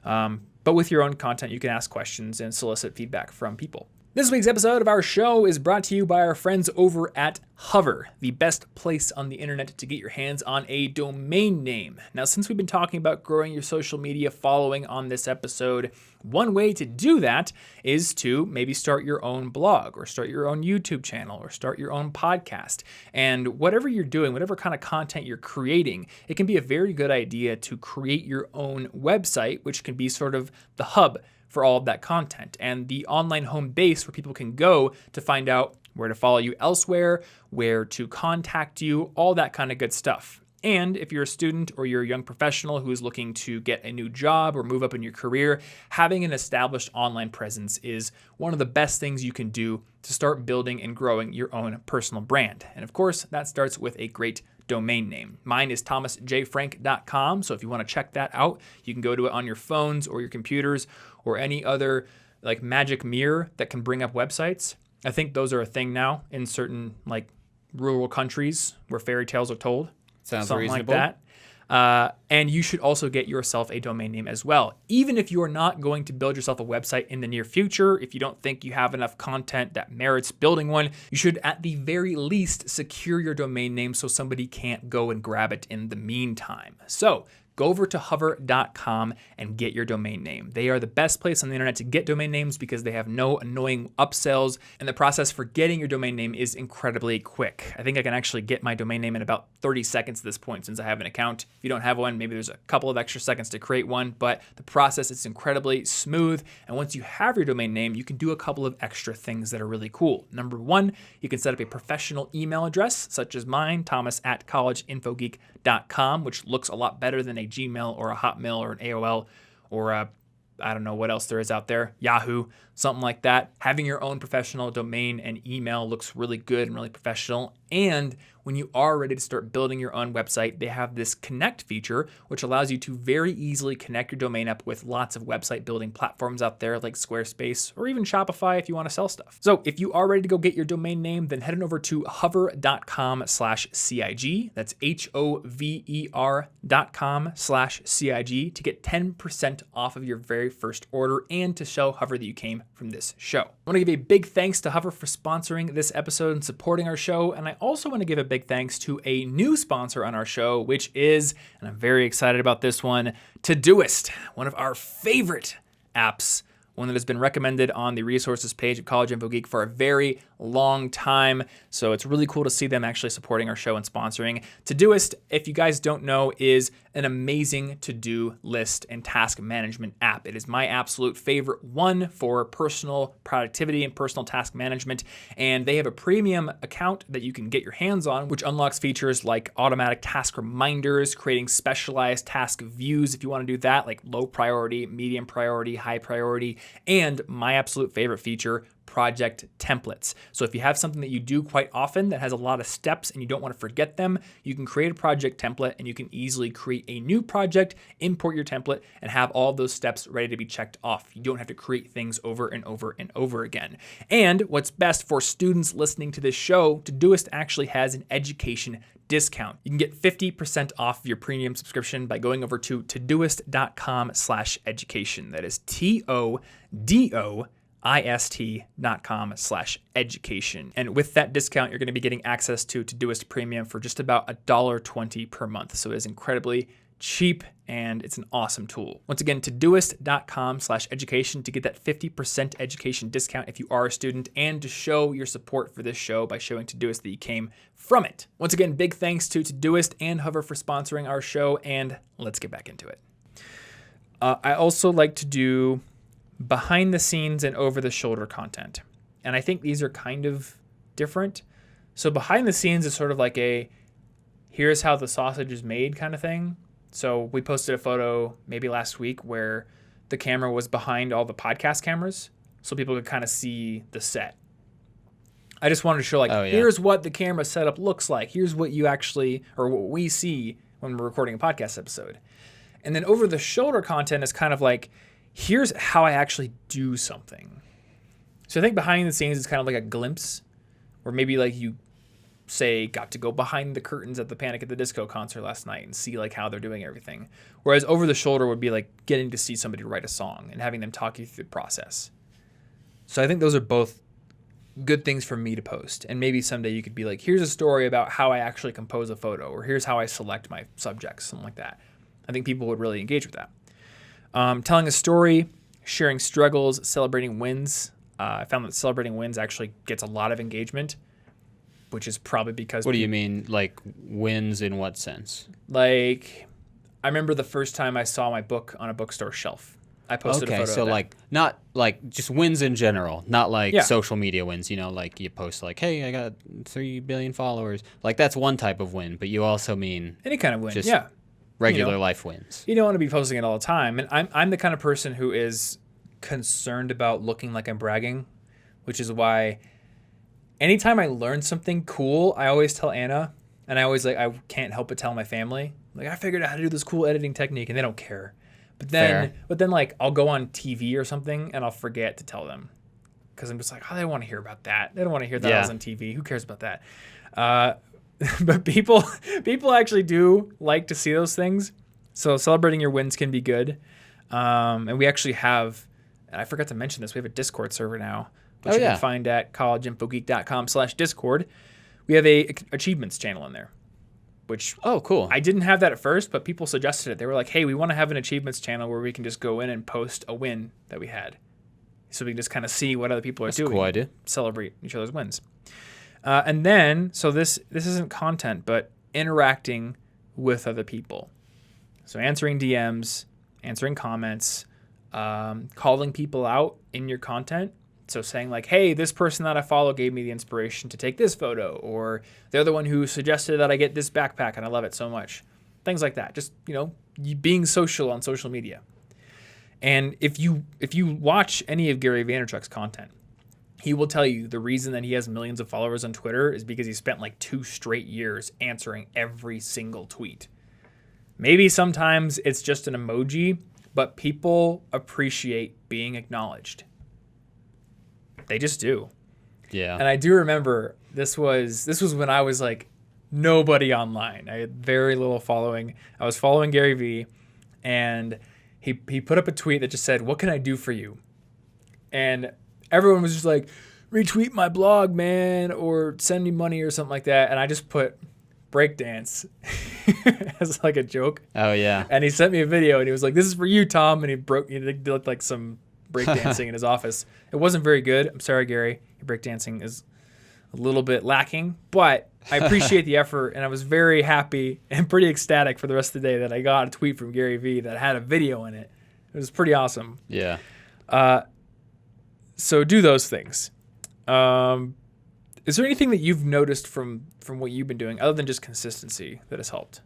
A: But with your own content, you can ask questions and solicit feedback from people. This week's episode of our show is brought to you by our friends over at Hover, the best place on the internet to get your hands on a domain name. Now, since we've been talking about growing your social media following on this episode, one way to do that is to maybe start your own blog or start your own YouTube channel or start your own podcast. And whatever you're doing, whatever kind of content you're creating, it can be a very good idea to create your own website, which can be sort of the hub for all of that content and the online home base where people can go to find out where to follow you elsewhere, where to contact you, all that kind of good stuff. And if you're a student or you're a young professional who is looking to get a new job or move up in your career, having an established online presence is one of the best things you can do to start building and growing your own personal brand. And of course, that starts with a great domain name. Mine is thomasjfrank.com. So if you want to check that out, you can go to it on your phones or your computers or any other like magic mirror that can bring up websites. I think those are a thing now in certain like rural countries where fairy tales are told.
B: Sounds
A: something
B: reasonable.
A: Like that. And you should also get yourself a domain name as well. Even if you are not going to build yourself a website in the near future, if you don't think you have enough content that merits building one, you should at the very least secure your domain name so somebody can't go and grab it in the meantime. So go over to hover.com and get your domain name. They are the best place on the internet to get domain names because they have no annoying upsells, and the process for getting your domain name is incredibly quick. I think I can actually get my domain name in about 30 seconds at this point since I have an account. If you don't have one, maybe there's a couple of extra seconds to create one, but the process is incredibly smooth. And once you have your domain name, you can do a couple of extra things that are really cool. Number one, you can set up a professional email address, such as mine, thomas@collegeinfogeek.com, which looks a lot better than a Gmail or a Hotmail or an AOL or a, I don't know what else there is out there, Yahoo, something like that. Having your own professional domain and email looks really good and really professional. And when you are ready to start building your own website, they have this connect feature, which allows you to very easily connect your domain up with lots of website building platforms out there like Squarespace or even Shopify if you want to sell stuff. So if you are ready to go get your domain name, then head on over to hover.com/CIG. That's HOVER.com/CIG to get 10% off of your very first order and to show Hover that you came from this show. I want to give a big thanks to Hover for sponsoring this episode and supporting our show. And I also want to give a big thanks to a new sponsor on our show, which is, and I'm very excited about this one, Todoist, one of our favorite apps, one that has been recommended on the resources page of College Info Geek for a very long time. So it's really cool to see them actually supporting our show and sponsoring. Todoist, if you guys don't know, is an amazing to-do list and task management app. It is my absolute favorite one for personal productivity and personal task management. And they have a premium account that you can get your hands on, which unlocks features like automatic task reminders, creating specialized task views if you want to do that, like low priority, medium priority, high priority, and my absolute favorite feature, project templates. So if you have something that you do quite often that has a lot of steps and you don't want to forget them, you can create a project template and you can easily create a new project, import your template, and have all those steps ready to be checked off. You don't have to create things over and over and over again. And what's best for students listening to this show, Todoist actually has an education discount. You can get 50% off your premium subscription by going over to todoist.com/education. That is TODOIST.com/education. And with that discount, you're going to be getting access to Todoist Premium for just about $1.20 per month. So it is incredibly cheap and it's an awesome tool. Once again, todoist.com/education to get that 50% education discount if you are a student and to show your support for this show by showing Todoist that you came from it. Once again, big thanks to Todoist and Hover for sponsoring our show, and let's get back into it. I also like to do behind the scenes and over the shoulder content. And I think these are kind of different. So behind the scenes is sort of like a here's how the sausage is made kind of thing. So we posted a photo maybe last week where the camera was behind all the podcast cameras so people could kind of see the set. I just wanted to show here's what the camera setup looks like. Here's what you actually, or what we see when we're recording a podcast episode. And then over the shoulder content is kind of like, here's how I actually do something. So I think behind the scenes is kind of like a glimpse, or maybe like you say got to go behind the curtains at the Panic at the Disco concert last night and see like how they're doing everything. Whereas over the shoulder would be like getting to see somebody write a song and having them talk you through the process. So I think those are both good things for me to post. And maybe someday you could be like, here's a story about how I actually compose a photo, or here's how I select my subjects, something like that. I think people would really engage with that. Telling a story, sharing struggles, celebrating wins. I found that celebrating wins actually gets a lot of engagement, which is probably because...
B: What do you mean, like wins in what sense?
A: Like, I remember the first time I saw my book on a bookstore shelf. I posted a photo of that.
B: Like, not like just wins in general, not like social media wins, you know, like you post like, hey, I got 3 billion followers. Like that's one type of win, but you also mean...
A: Any kind of win,
B: just regular life wins.
A: You don't want to be posting it all the time. And I'm the kind of person who is concerned about looking like I'm bragging, which is why anytime I learn something cool, I always tell Anna, and I can't help but tell my family, like, I figured out how to do this cool editing technique, and they don't care. But then like I'll go on TV or something and I'll forget to tell them because I'm just like, oh, they don't want to hear about that. They don't want to hear that I was on TV. Who cares about that? But people actually do like to see those things. So celebrating your wins can be good. And we actually have, and I forgot to mention this, we have a Discord server now, which you can find at collegeinfogeek.com/Discord. We have a achievements channel in there, which
B: cool.
A: I didn't have that at first, but people suggested it. They were like, hey, we want to have an achievements channel where we can just go in and post a win that we had. So we can just kind of see what other people are doing.
B: Cool idea.
A: Celebrate each other's wins. And then, so this isn't content, but interacting with other people. So answering DMs, answering comments, calling people out in your content. So saying like, hey, this person that I follow gave me the inspiration to take this photo, or they're the one who suggested that I get this backpack and I love it so much. Things like that. Just, being social on social media. And if you watch any of Gary Vaynerchuk's content, he will tell you the reason that he has millions of followers on Twitter is because he spent like 2 straight years answering every single tweet. Maybe sometimes it's just an emoji, but people appreciate being acknowledged. They just do.
B: Yeah.
A: And I do remember this was when I was like nobody online. I had very little following. I was following Gary Vee, and he put up a tweet that just said, "What can I do for you?" And everyone was just like, "Retweet my blog, man," or "send me money," or something like that. And I just put breakdance as like a joke.
B: Oh yeah.
A: And he sent me a video, and he was like, "This is for you, Tom." And he did like some breakdancing in his office. It wasn't very good. I'm sorry, Gary. Your breakdancing is a little bit lacking, but I appreciate the effort, and I was very happy and pretty ecstatic for the rest of the day that I got a tweet from Gary Vee that had a video in it. It was pretty awesome.
B: Yeah.
A: So do those things. Is there anything that you've noticed from what you've been doing other than just consistency that has helped?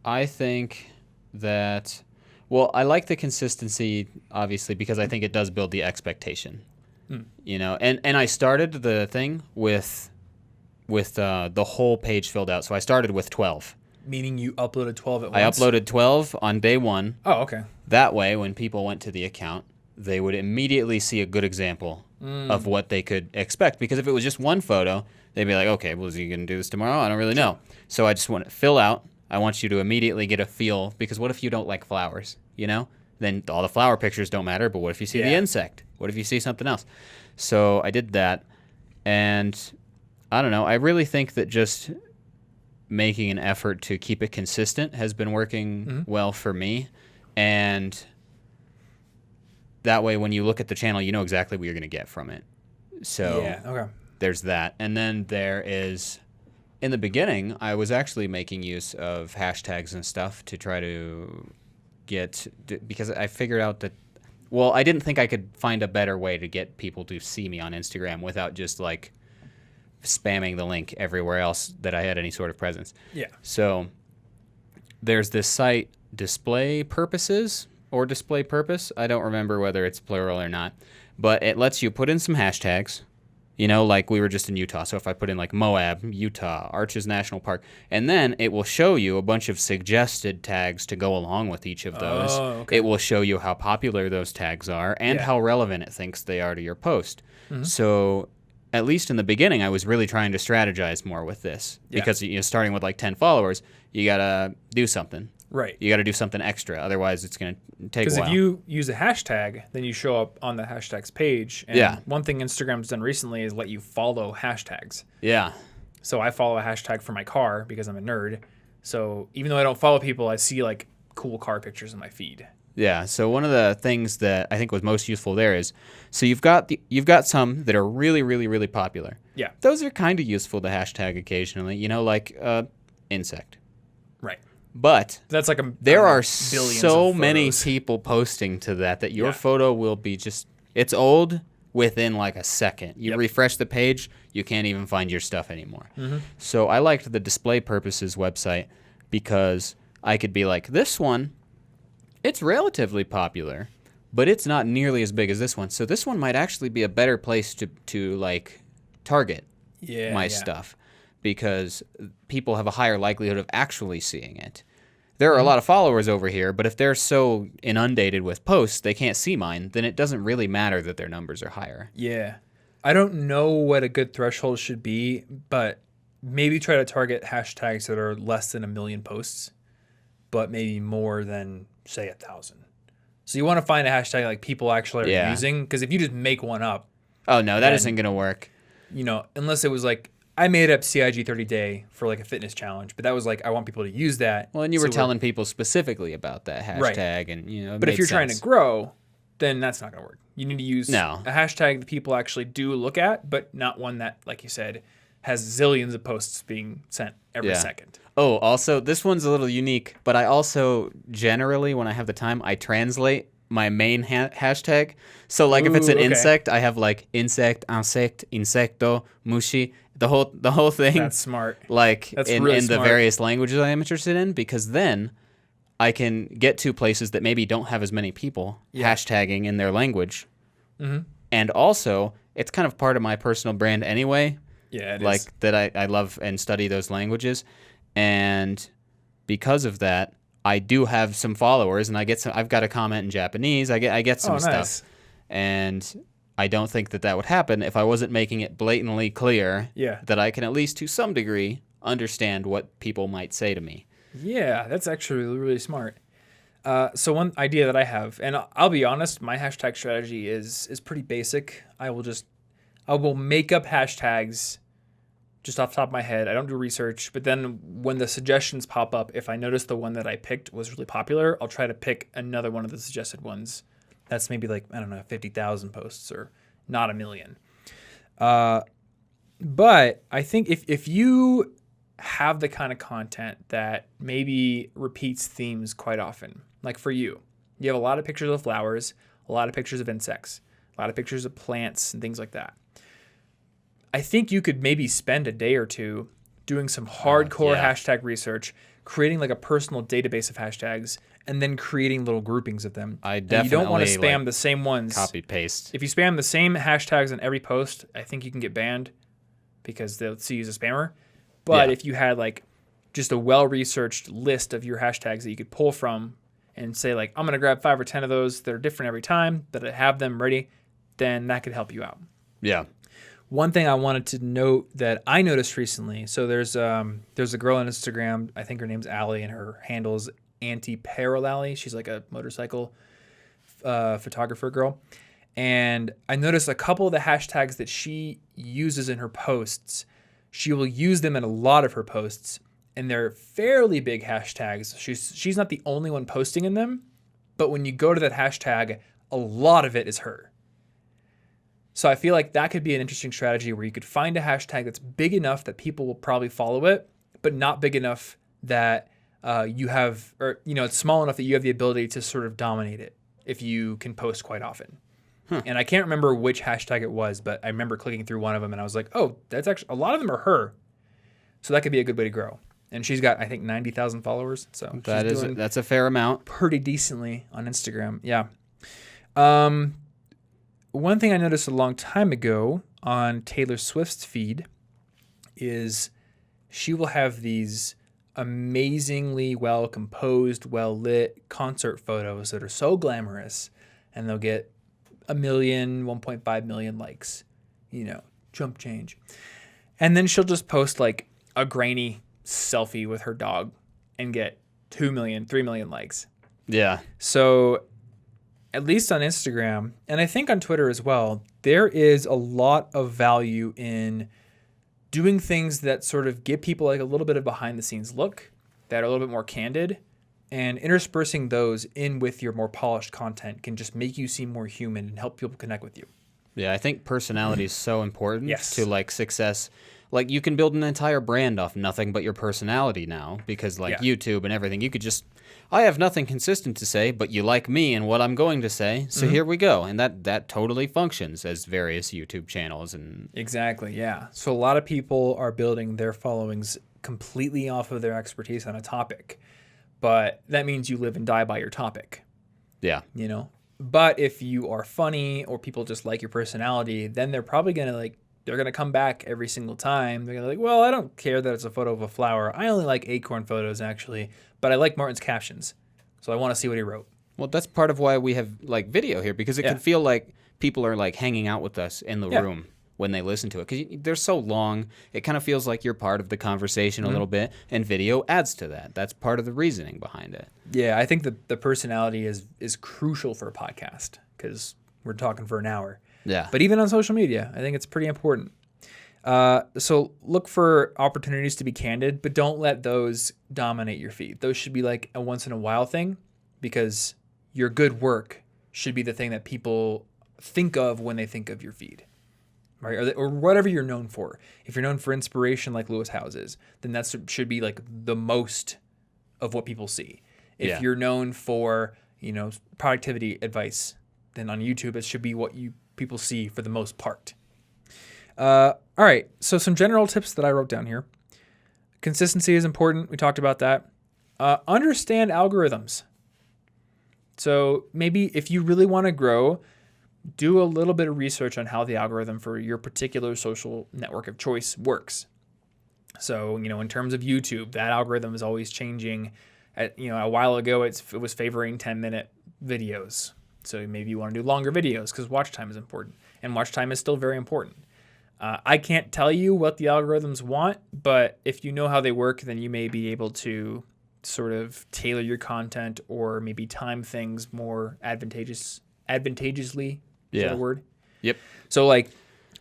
B: I think that... Well, I like the consistency, obviously, because I think it does build the expectation, and I started the thing with the whole page filled out. So I started with 12.
A: Meaning you uploaded 12 at once?
B: I uploaded 12 on day 1.
A: Oh, okay.
B: That way, when people went to the account, they would immediately see a good example of what they could expect. Because if it was just one photo, they'd be like, okay, well, is he going to do this tomorrow? I don't really know. So I just want to fill out. I want you to immediately get a feel, because what if you don't like flowers, Then all the flower pictures don't matter, but what if you see the insect? What if you see something else? So I did that, and I don't know. I really think that just making an effort to keep it consistent has been working well for me, and that way when you look at the channel, you know exactly what you're going to get from it. So there's that. And then there is... In the beginning, I was actually making use of hashtags and stuff to try to because I figured out that, I didn't think I could find a better way to get people to see me on Instagram without just like spamming the link everywhere else that I had any sort of presence.
A: Yeah.
B: So there's this site, Display Purposes or Display Purpose. I don't remember whether it's plural or not, but it lets you put in some hashtags. You know, like we were just in Utah. So if I put in like Moab, Utah, Arches National Park, and then it will show you a bunch of suggested tags to go along with each of those.
A: Oh, okay.
B: It will show you how popular those tags are and how relevant it thinks they are to your post. Mm-hmm. So at least in the beginning, I was really trying to strategize more with this because starting with like 10 followers, you got to do something.
A: Right.
B: You got to do something extra. Otherwise, it's going to take a while.
A: Because if you use a hashtag, then you show up on the hashtags page. And one thing Instagram's done recently is let you follow hashtags.
B: Yeah.
A: So I follow a hashtag for my car because I'm a nerd. So even though I don't follow people, I see like cool car pictures in my feed.
B: Yeah. So one of the things that I think was most useful there is, so you've got some that are really, really, really popular.
A: Yeah.
B: Those are kind of useful to hashtag occasionally. You know, like insect.
A: Right.
B: But
A: that's like
B: there are so many people posting to that your photo will be it's old within like a second. You refresh the page, you can't even find your stuff anymore. Mm-hmm. So I liked the Display Purposes website because I could be like, this one, it's relatively popular, but it's not nearly as big as this one. So this one might actually be a better place to like target my stuff. Because people have a higher likelihood of actually seeing it. There are a lot of followers over here, but if they're so inundated with posts they can't see mine, then it doesn't really matter that their numbers are higher.
A: Yeah. I don't know what a good threshold should be, but maybe try to target hashtags that are less than 1 million posts, but maybe more than, say, 1,000. So you want to find a hashtag like people actually are using, because if you just make one up.
B: Oh, no, that isn't going to work.
A: You know, unless it was like, I made up CIG 30 day for like a fitness challenge, but that was like, I want people to use that.
B: Well, and you were telling people specifically about that hashtag and, you know,
A: but if you're trying to grow, then that's not going to work. You need to use a hashtag that people actually do look at, but not one that, like you said, has zillions of posts being sent every second.
B: Oh, also, this one's a little unique, but I also generally, when I have the time, I translate my main hashtag. So like if it's an insect, I have like insect, insect, insecto, mushi, the whole thing.
A: That's smart.
B: Like
A: That's
B: in
A: really
B: the
A: smart.
B: various languages I am interested in, because then I can get to places that maybe don't have as many people hashtagging in their language. Mm-hmm. And also, it's kind of part of my personal brand anyway.
A: Yeah, it
B: like
A: is.
B: that I love and study those languages. And because of that, I do have some followers, and I've got a comment in Japanese. I get some stuff, and I don't think that would happen if I wasn't making it blatantly clear that I can at least to some degree understand what people might say to me. Yeah,
A: that's actually really, really smart. So one idea that I have, and I'll be honest, my hashtag strategy is pretty basic. I will make up hashtags just off the top of my head. I don't do research, but then when the suggestions pop up, if I notice the one that I picked was really popular, I'll try to pick another one of the suggested ones. That's maybe like, I don't know, 50,000 posts or not 1 million. But I think if you have the kind of content that maybe repeats themes quite often, like for you have a lot of pictures of flowers, a lot of pictures of insects, a lot of pictures of plants and things like that. I think you could maybe spend a day or two doing some hardcore hashtag research, creating like a personal database of hashtags, and then creating little groupings of them.
B: I definitely
A: you don't want to spam the same ones.
B: Copy paste.
A: If you spam the same hashtags on every post, I think you can get banned because they'll see you as a spammer. But if you had like just a well-researched list of your hashtags that you could pull from and say like, I'm going to grab 5 or 10 of those that are different every time, that I have them ready, then that could help you out. Yeah. One thing I wanted to note that I noticed recently, so there's a girl on Instagram, I think her name's Allie, and her handle is Anti-Parallally. She's like a motorcycle photographer girl. And I noticed a couple of the hashtags that she uses in her posts, she will use them in a lot of her posts, and they're fairly big hashtags. She's not the only one posting in them, but when you go to that hashtag, a lot of it is her. So I feel like that could be an interesting strategy where you could find a hashtag that's big enough that people will probably follow it, but not big enough that you have, or it's small enough that you have the ability to sort of dominate it if you can post quite often. And I can't remember which hashtag it was, but I remember clicking through one of them and I was like, oh, that's actually, a lot of them are her. So that could be a good way to grow. And she's got, I think, 90,000 followers. So
B: That's a fair amount.
A: pretty decently on Instagram. Yeah. One thing I noticed a long time ago on Taylor Swift's feed is she will have these amazingly well composed, well lit concert photos that are so glamorous, and they'll get 1 million, 1.5 million likes, chump change. And then she'll just post like a grainy selfie with her dog and get 2 million, 3 million likes.
B: Yeah.
A: So at least on Instagram, and I think on Twitter as well, there is a lot of value in doing things that sort of give people like a little bit of behind the scenes look, that are a little bit more candid, and interspersing those in with your more polished content can just make you seem more human and help people connect with you.
B: Yeah, I think personality is so important
A: Yes.
B: to like success. Like you can build an entire brand off nothing but your personality now, because like YouTube and everything, you could just, I have nothing consistent to say, but you like me and what I'm going to say, so here we go. And that totally functions as various YouTube channels. And
A: Exactly, yeah. So a lot of people are building their followings completely off of their expertise on a topic, but that means you live and die by your topic.
B: yeah.
A: But if you are funny or people just like your personality, then they're probably they're going to come back every single time. They're going to be like, well, I don't care that it's a photo of a flower. I only like acorn photos, actually, but I like Martin's captions. So I want to see what he wrote.
B: Well, that's part of why we have like video here, because it can feel like people are like hanging out with us in the room when they listen to it, because they're so long. It kind of feels like you're part of the conversation a little bit, and video adds to that. That's part of the reasoning behind it.
A: Yeah, I think the personality is crucial for a podcast because we're talking for an hour.
B: Yeah.
A: But even on social media, I think it's pretty important. So look for opportunities to be candid, but don't let those dominate your feed. Those should be like a once in a while thing, because your good work should be the thing that people think of when they think of your feed, right? Or whatever you're known for. If you're known for inspiration like Lewis Houses, then that should be like the most of what people see. If you're known for, productivity advice, then on YouTube, it should be what people see for the most part. All right, so some general tips that I wrote down here. Consistency is important. We talked about that. Understand algorithms. So maybe if you really want to grow, do a little bit of research on how the algorithm for your particular social network of choice works. So, in terms of YouTube, that algorithm is always changing. A while ago, it was favoring 10-minute videos. So maybe you want to do longer videos because watch time is important. And watch time is still very important. I can't tell you what the algorithms want, but if you know how they work, then you may be able to sort of tailor your content or maybe time things more advantageously. Is that a word?
B: Yep.
A: So like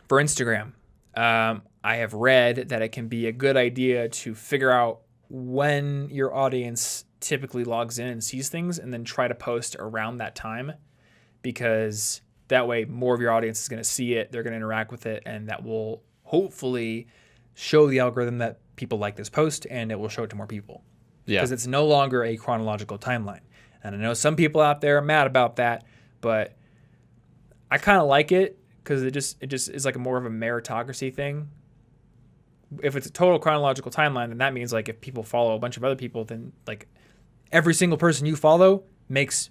A: for Instagram, I have read that it can be a good idea to figure out when your audience typically logs in and sees things and then try to post around that time, because that way more of your audience is going to see it, they're going to interact with it, and that will hopefully show the algorithm that people like this post, and it will show it to more people.
B: Yeah.
A: Because it's no longer a chronological timeline. And I know some people out there are mad about that, but I kind of like it because it just is like more of a meritocracy thing. If it's a total chronological timeline, then that means like if people follow a bunch of other people, then like every single person you follow makes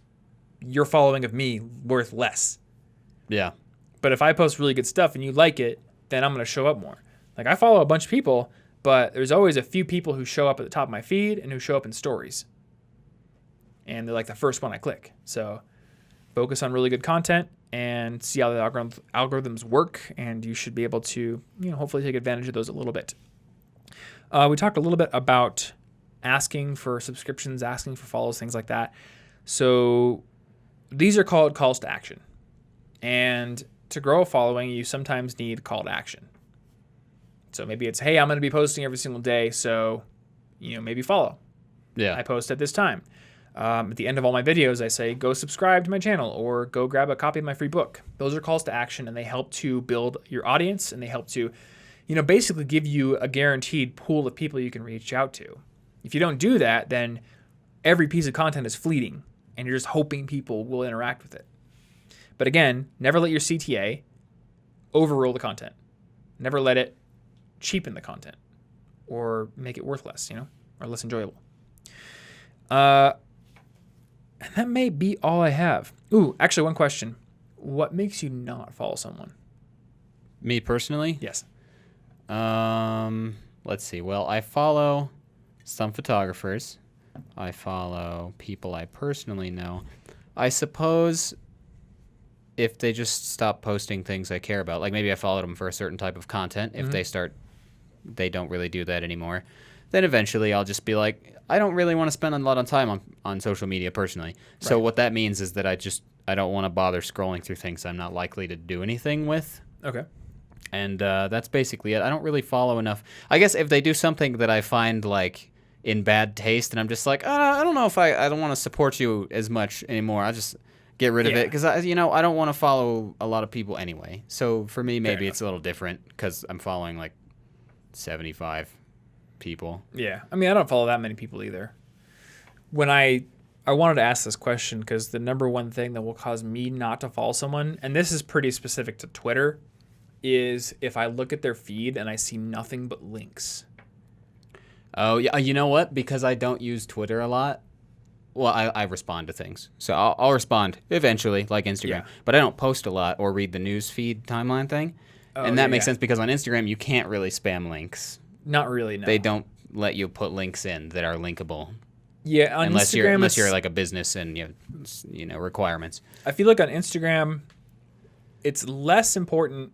A: your following of me worth less.
B: Yeah.
A: But if I post really good stuff and you like it, then I'm going to show up more. Like I follow a bunch of people, but there's always a few people who show up at the top of my feed and who show up in stories. And they're like the first one I click. So focus on really good content and see how the algorithms work, and you should be able to, hopefully take advantage of those a little bit. We talked a little bit about asking for subscriptions, asking for follows, things like that. So these are called calls to action. And to grow a following, you sometimes need call to action. So maybe it's, hey, I'm going to be posting every single day, so, maybe follow.
B: Yeah.
A: I post at this time. At the end of all my videos, I say, go subscribe to my channel or go grab a copy of my free book. Those are calls to action, and they help to build your audience, and they help to, basically give you a guaranteed pool of people you can reach out to. If you don't do that, then every piece of content is fleeting, and you're just hoping people will interact with it. But again, never let your CTA overrule the content. Never let it cheapen the content or make it worth less, or less enjoyable. And that may be all I have. Ooh, actually, one question. What makes you not follow someone?
B: Me personally?
A: Yes.
B: Let's see. Well, I follow some photographers. I follow people I personally know. I suppose if they just stop posting things I care about, like maybe I followed them for a certain type of content. If they don't really do that anymore, then eventually I'll just be like, I don't really want to spend a lot of time on social media personally. So what that means is that I don't want to bother scrolling through things I'm not likely to do anything with.
A: Okay.
B: And that's basically it. I don't really follow enough. I guess if they do something that I find like in bad taste and I'm just like, I don't know if I don't want to support you as much anymore. I'll just get rid of it because I don't want to follow a lot of people anyway. So for me, maybe it's a little different because I'm following like 75 people.
A: Yeah. I mean, I don't follow that many people either. When I wanted to ask this question because the number one thing that will cause me not to follow someone, and this is pretty specific to Twitter, is if I look at their feed and I see nothing but links.
B: Oh, yeah. You know what? Because I don't use Twitter a lot, well, I respond to things. So I'll respond eventually, like Instagram. Yeah. But I don't post a lot or read the news feed timeline thing. Oh, and that makes sense because on Instagram, you can't really spam links.
A: Not really, no.
B: They don't let you put links in that are linkable.
A: Yeah, on Instagram,
B: unless you're like a business and you know requirements.
A: I feel like on Instagram, it's less important,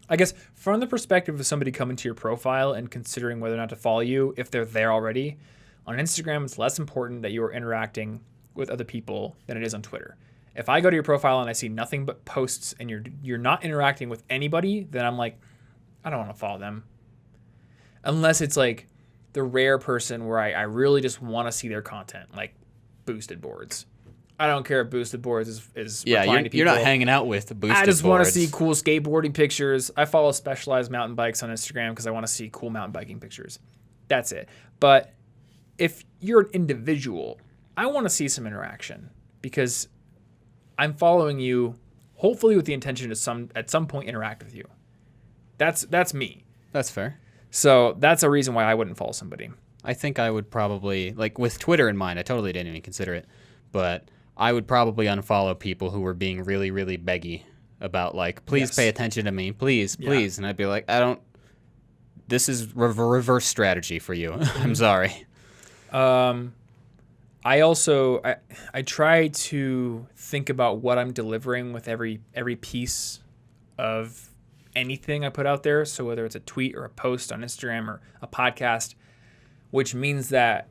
A: I guess, from the perspective of somebody coming to your profile and considering whether or not to follow you if they're there already. On Instagram, it's less important that you are interacting with other people than it is on Twitter. If I go to your profile and I see nothing but posts and you're not interacting with anybody, then I'm like, I don't want to follow them. Unless it's like the rare person where I really just want to see their content, like boosted boards. I don't care if boosted boards is replying to people.
B: You're not hanging out with boosted boards.
A: I just want to see cool skateboarding pictures. I follow Specialized Mountain Bikes on Instagram because I want to see cool mountain biking pictures. That's it. But if you're an individual, I want to see some interaction because I'm following you, hopefully with the intention to at some point interact with you. That's me.
B: That's fair.
A: So that's a reason why I wouldn't follow somebody.
B: I think I would probably, like with Twitter in mind, I totally didn't even consider it, but I would probably unfollow people who were being really, really beggy about like, please pay attention to me, please. And I'd be like, this is reverse strategy for you. I'm sorry.
A: I also, I try to think about what I'm delivering with every piece of anything I put out there. So whether it's a tweet or a post on Instagram or a podcast, which means that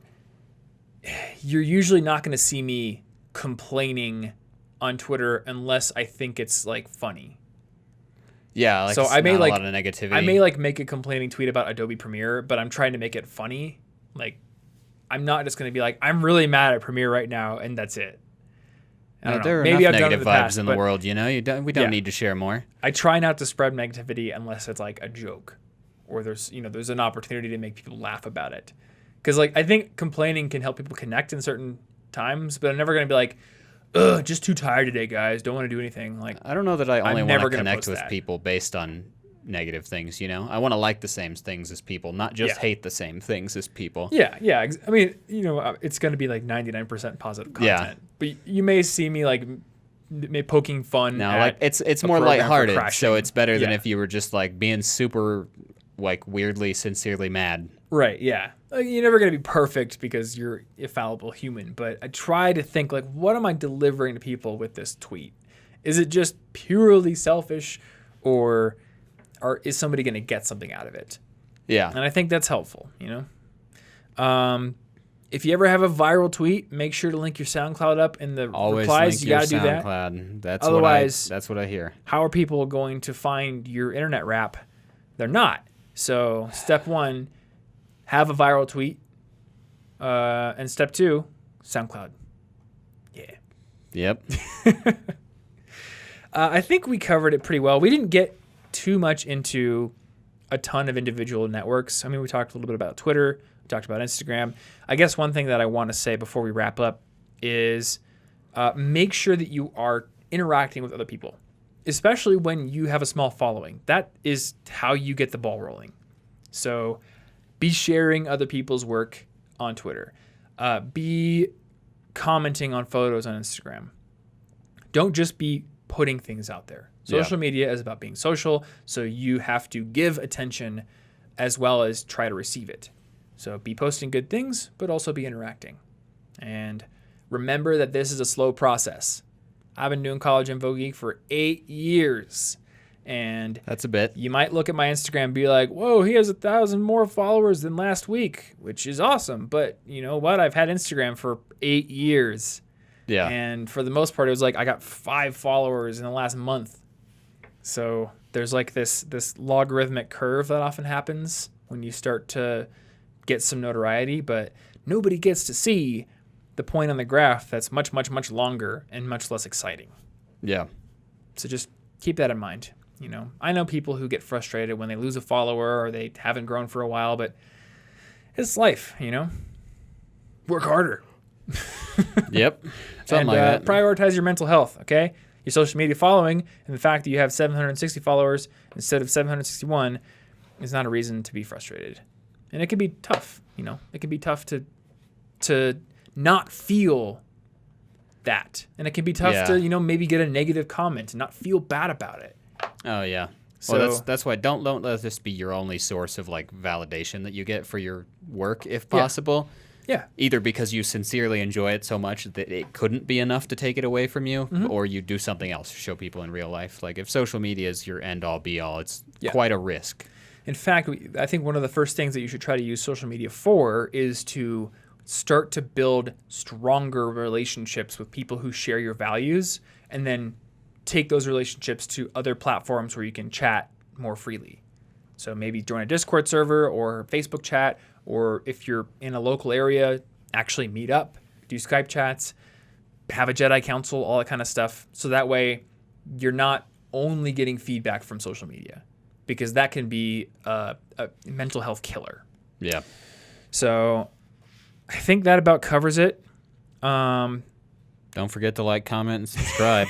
A: you're usually not going to see me complaining on Twitter unless I think it's like funny.
B: Yeah, like
A: so I may like
B: a lot of negativity.
A: I may like make a complaining tweet about Adobe Premiere, but I'm trying to make it funny. Like I'm not just going to be like, I'm really mad at Premiere right now, and that's it.
B: There are maybe enough negative vibes in the world, you know. We don't need to share more.
A: I try not to spread negativity unless it's like a joke, or there's an opportunity to make people laugh about it. Because like I think complaining can help people connect in certain times, but I'm never gonna be like, ugh, just too tired today, guys. Don't want to do anything. Like
B: I don't know that I only want to connect with people based on negative things. You know, I want to like the same things as people, not just hate the same things as people.
A: Yeah. I mean, it's going to be like 99% positive content, but you may see me like poking fun.
B: No, like it's more lighthearted, so it's better than if you were just like being super, like weirdly, sincerely mad.
A: Right. Yeah. Like, you're never going to be perfect because you're a fallible human, but I try to think like, what am I delivering to people with this tweet? Is it just purely selfish, or is somebody going to get something out of it? Yeah. And I think that's helpful, If you ever have a viral tweet, make sure to link your SoundCloud up in the replies. You got to do that.
B: That's that's what I hear.
A: How are people going to find your internet rap? They're not. So step one, have a viral tweet. And step two, SoundCloud. Yeah.
B: Yep.
A: I think we covered it pretty well. We didn't get too much into a ton of individual networks. I mean, we talked a little bit about Twitter. We talked about Instagram. I guess one thing that I want to say before we wrap up is make sure that you are interacting with other people, especially when you have a small following. That is how you get the ball rolling. So be sharing other people's work on Twitter. Be commenting on photos on Instagram. Don't just be putting things out there. Social media is about being social, so you have to give attention as well as try to receive it. So be posting good things, but also be interacting. And remember that this is a slow process. I've been doing College Info Geek for 8 years. And
B: that's a bit.
A: You might look at my Instagram and be like, whoa, he has 1,000 more followers than last week, which is awesome. But you know what? I've had Instagram for 8 years.
B: Yeah.
A: And for the most part, it was like I got 5 followers in the last month. So there's like this logarithmic curve that often happens when you start to get some notoriety, but nobody gets to see the point on the graph that's much, much, much longer and much less exciting.
B: Yeah.
A: So just keep that in mind. You know, I know people who get frustrated when they lose a follower or they haven't grown for a while, but it's life, you know. Work harder.
B: Yep. Something like that.
A: Prioritize your mental health, okay? Your social media following and the fact that you have 760 followers instead of 761 is not a reason to be frustrated. And it can be tough, you know. It can be tough to not feel that. And it can be tough to, you know, maybe get a negative comment and not feel bad about it.
B: Oh, yeah.
A: So,
B: well, that's why don't let this be your only source of like validation that you get for your work if possible.
A: Yeah.
B: Either because you sincerely enjoy it so much that it couldn't be enough to take it away from you, or you do something else to show people in real life. Like if social media is your end all be all, it's quite a risk.
A: In fact, I think one of the first things that you should try to use social media for is to start to build stronger relationships with people who share your values, and then take those relationships to other platforms where you can chat more freely. So maybe join a Discord server or Facebook chat, or if you're in a local area, actually meet up, do Skype chats, have a Jedi Council, all that kind of stuff. So that way you're not only getting feedback from social media, because that can be a mental health killer.
B: Yeah.
A: So I think that about covers it.
B: Don't forget to like, comment, and subscribe.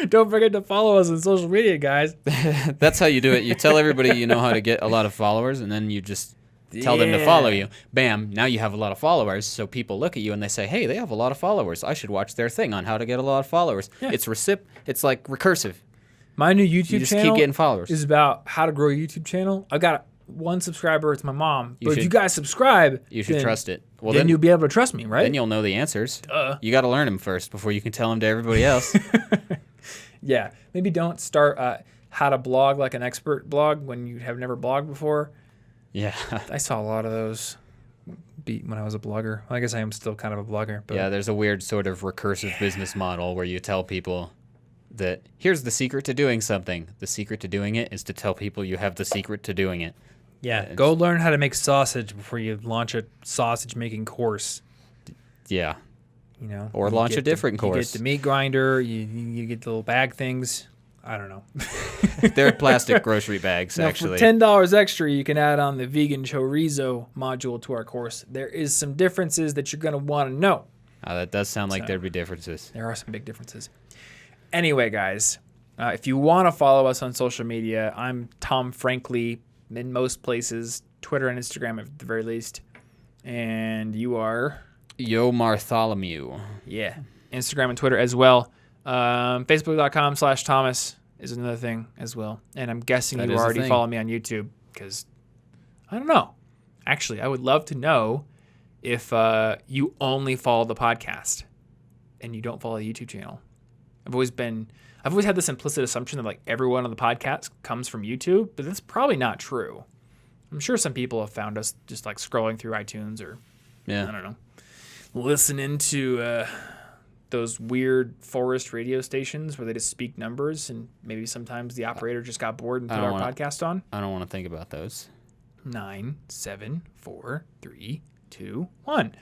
A: Don't forget to follow us on social media, guys.
B: That's how you do it. You tell everybody you know how to get a lot of followers, and then you just tell them to follow you. Bam, now you have a lot of followers, so people look at you and they say, hey, they have a lot of followers. I should watch their thing on how to get a lot of followers. Yeah. It's like recursive.
A: My new YouTube
B: you just
A: channel
B: keep getting followers.
A: Is about how to grow a YouTube channel. I've got one subscriber. It's my mom. But if you guys subscribe,
B: you should trust it.
A: Well, then you'll be able to trust me, right?
B: Then you'll know the answers. You got to learn them first before you can tell them to everybody else.
A: Yeah. Maybe don't start how to blog like an expert blog when you have never blogged before.
B: Yeah.
A: I saw a lot of those when I was a blogger. Well, I guess I am still kind of a blogger. But
B: yeah, there's a weird sort of recursive business model where you tell people that here's the secret to doing something. The secret to doing it is to tell people you have the secret to doing it.
A: Yeah, go learn how to make sausage before you launch a sausage making course.
B: Yeah.
A: You know,
B: or launch a different course.
A: You get the meat grinder, you get the little bag things. I don't know.
B: They're plastic grocery bags,
A: now,
B: actually.
A: For $10 extra, you can add on the vegan chorizo module to our course. There is some differences that you're going to want to know.
B: That does sound like there'd be differences.
A: There are some big differences. Anyway, guys, if you want to follow us on social media, I'm Tom Frankly in most places, Twitter and Instagram at the very least. And you are?
B: Yo Bartholomew.
A: Yeah. Instagram and Twitter as well. Facebook.com/Thomas is another thing as well. And I'm guessing you already follow me on YouTube because, I don't know. Actually, I would love to know if you only follow the podcast and you don't follow the YouTube channel. I've always had this implicit assumption that like everyone on the podcast comes from YouTube, but that's probably not true. I'm sure some people have found us just like scrolling through iTunes or I don't know, listening to those weird forest radio stations where they just speak numbers, and maybe sometimes the operator just got bored and put our podcast on.
B: I don't want to think about those.
A: 9, 7, 4, 3, 2, 1.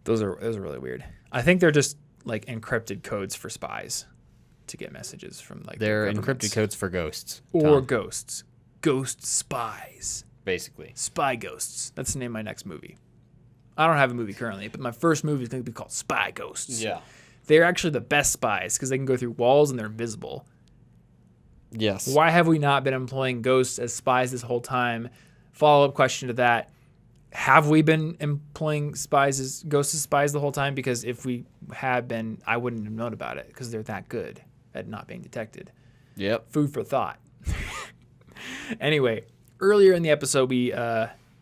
A: Those are really weird. I think they're just like encrypted codes for spies to get messages from like
B: they're encrypted codes for ghosts
A: or ghosts. Ghost spies,
B: basically.
A: Spy Ghosts. That's the name of my next movie. I don't have a movie currently, but my first movie is going to be called Spy Ghosts.
B: Yeah.
A: they're actually the best spies because they can go through walls and they're invisible.
B: Yes.
A: Why have we not been employing ghosts as spies this whole time? Follow-up question to that. Have we been employing ghosts as spies the whole time? Because if we had been, I wouldn't have known about it because they're that good at not being detected.
B: Yep.
A: Food for thought. Anyway, earlier in the episode, we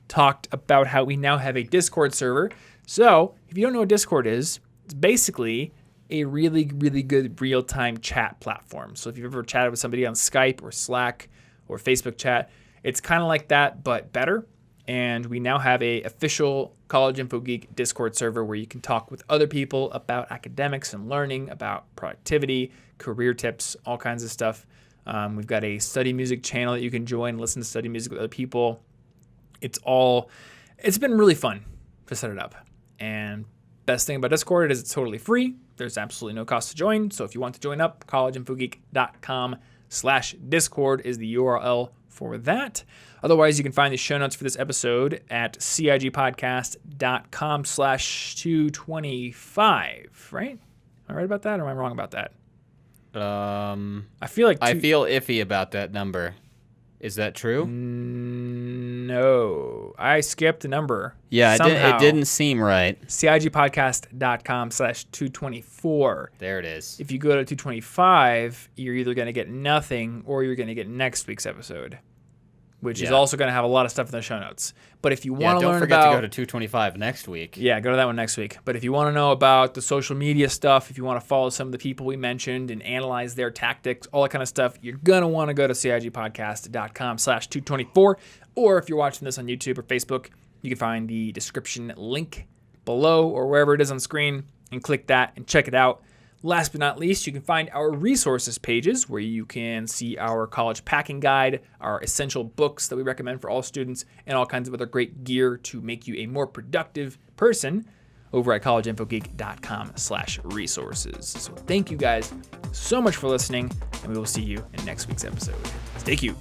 A: talked about how we now have a Discord server. So if you don't know what Discord is, it's basically a really, really good real-time chat platform. So if you've ever chatted with somebody on Skype or Slack or Facebook chat, it's kind of like that, but better. And we now have a official College Info Geek Discord server where you can talk with other people about academics and learning, about productivity, career tips, all kinds of stuff. We've got a study music channel that you can join, listen to study music with other people. It's been really fun to set it up. And best thing about Discord is it's totally free. There's absolutely no cost to join. So if you want to join up, collegeinfogeek.com/Discord is the URL for that. Otherwise, you can find the show notes for this episode at cigpodcast.com/225, right? Am I right about that or am I wrong about that? I feel
B: iffy about that number. Is that true?
A: No. I skipped a number.
B: Yeah, it didn't seem right.
A: cigpodcast.com/224.
B: There it is.
A: If you go to 225, you're either going to get nothing or you're going to get next week's episode, which is also going to have a lot of stuff in the show notes. But if you want to learn
B: don't forget to go to 225 next week.
A: Yeah, go to that one next week. But if you want to know about the social media stuff, if you want to follow some of the people we mentioned and analyze their tactics, all that kind of stuff, you're going to want to go to cigpodcast.com/224. Or if you're watching this on YouTube or Facebook, you can find the description link below or wherever it is on the screen and click that and check it out. Last but not least, you can find our resources pages where you can see our college packing guide, our essential books that we recommend for all students, and all kinds of other great gear to make you a more productive person over at collegeinfogeek.com/resources. So thank you guys so much for listening, and we will see you in next week's episode. Stay cute.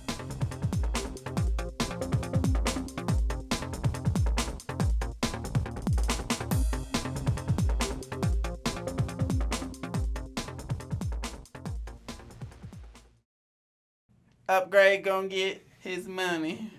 C: Upgrade gonna get his money.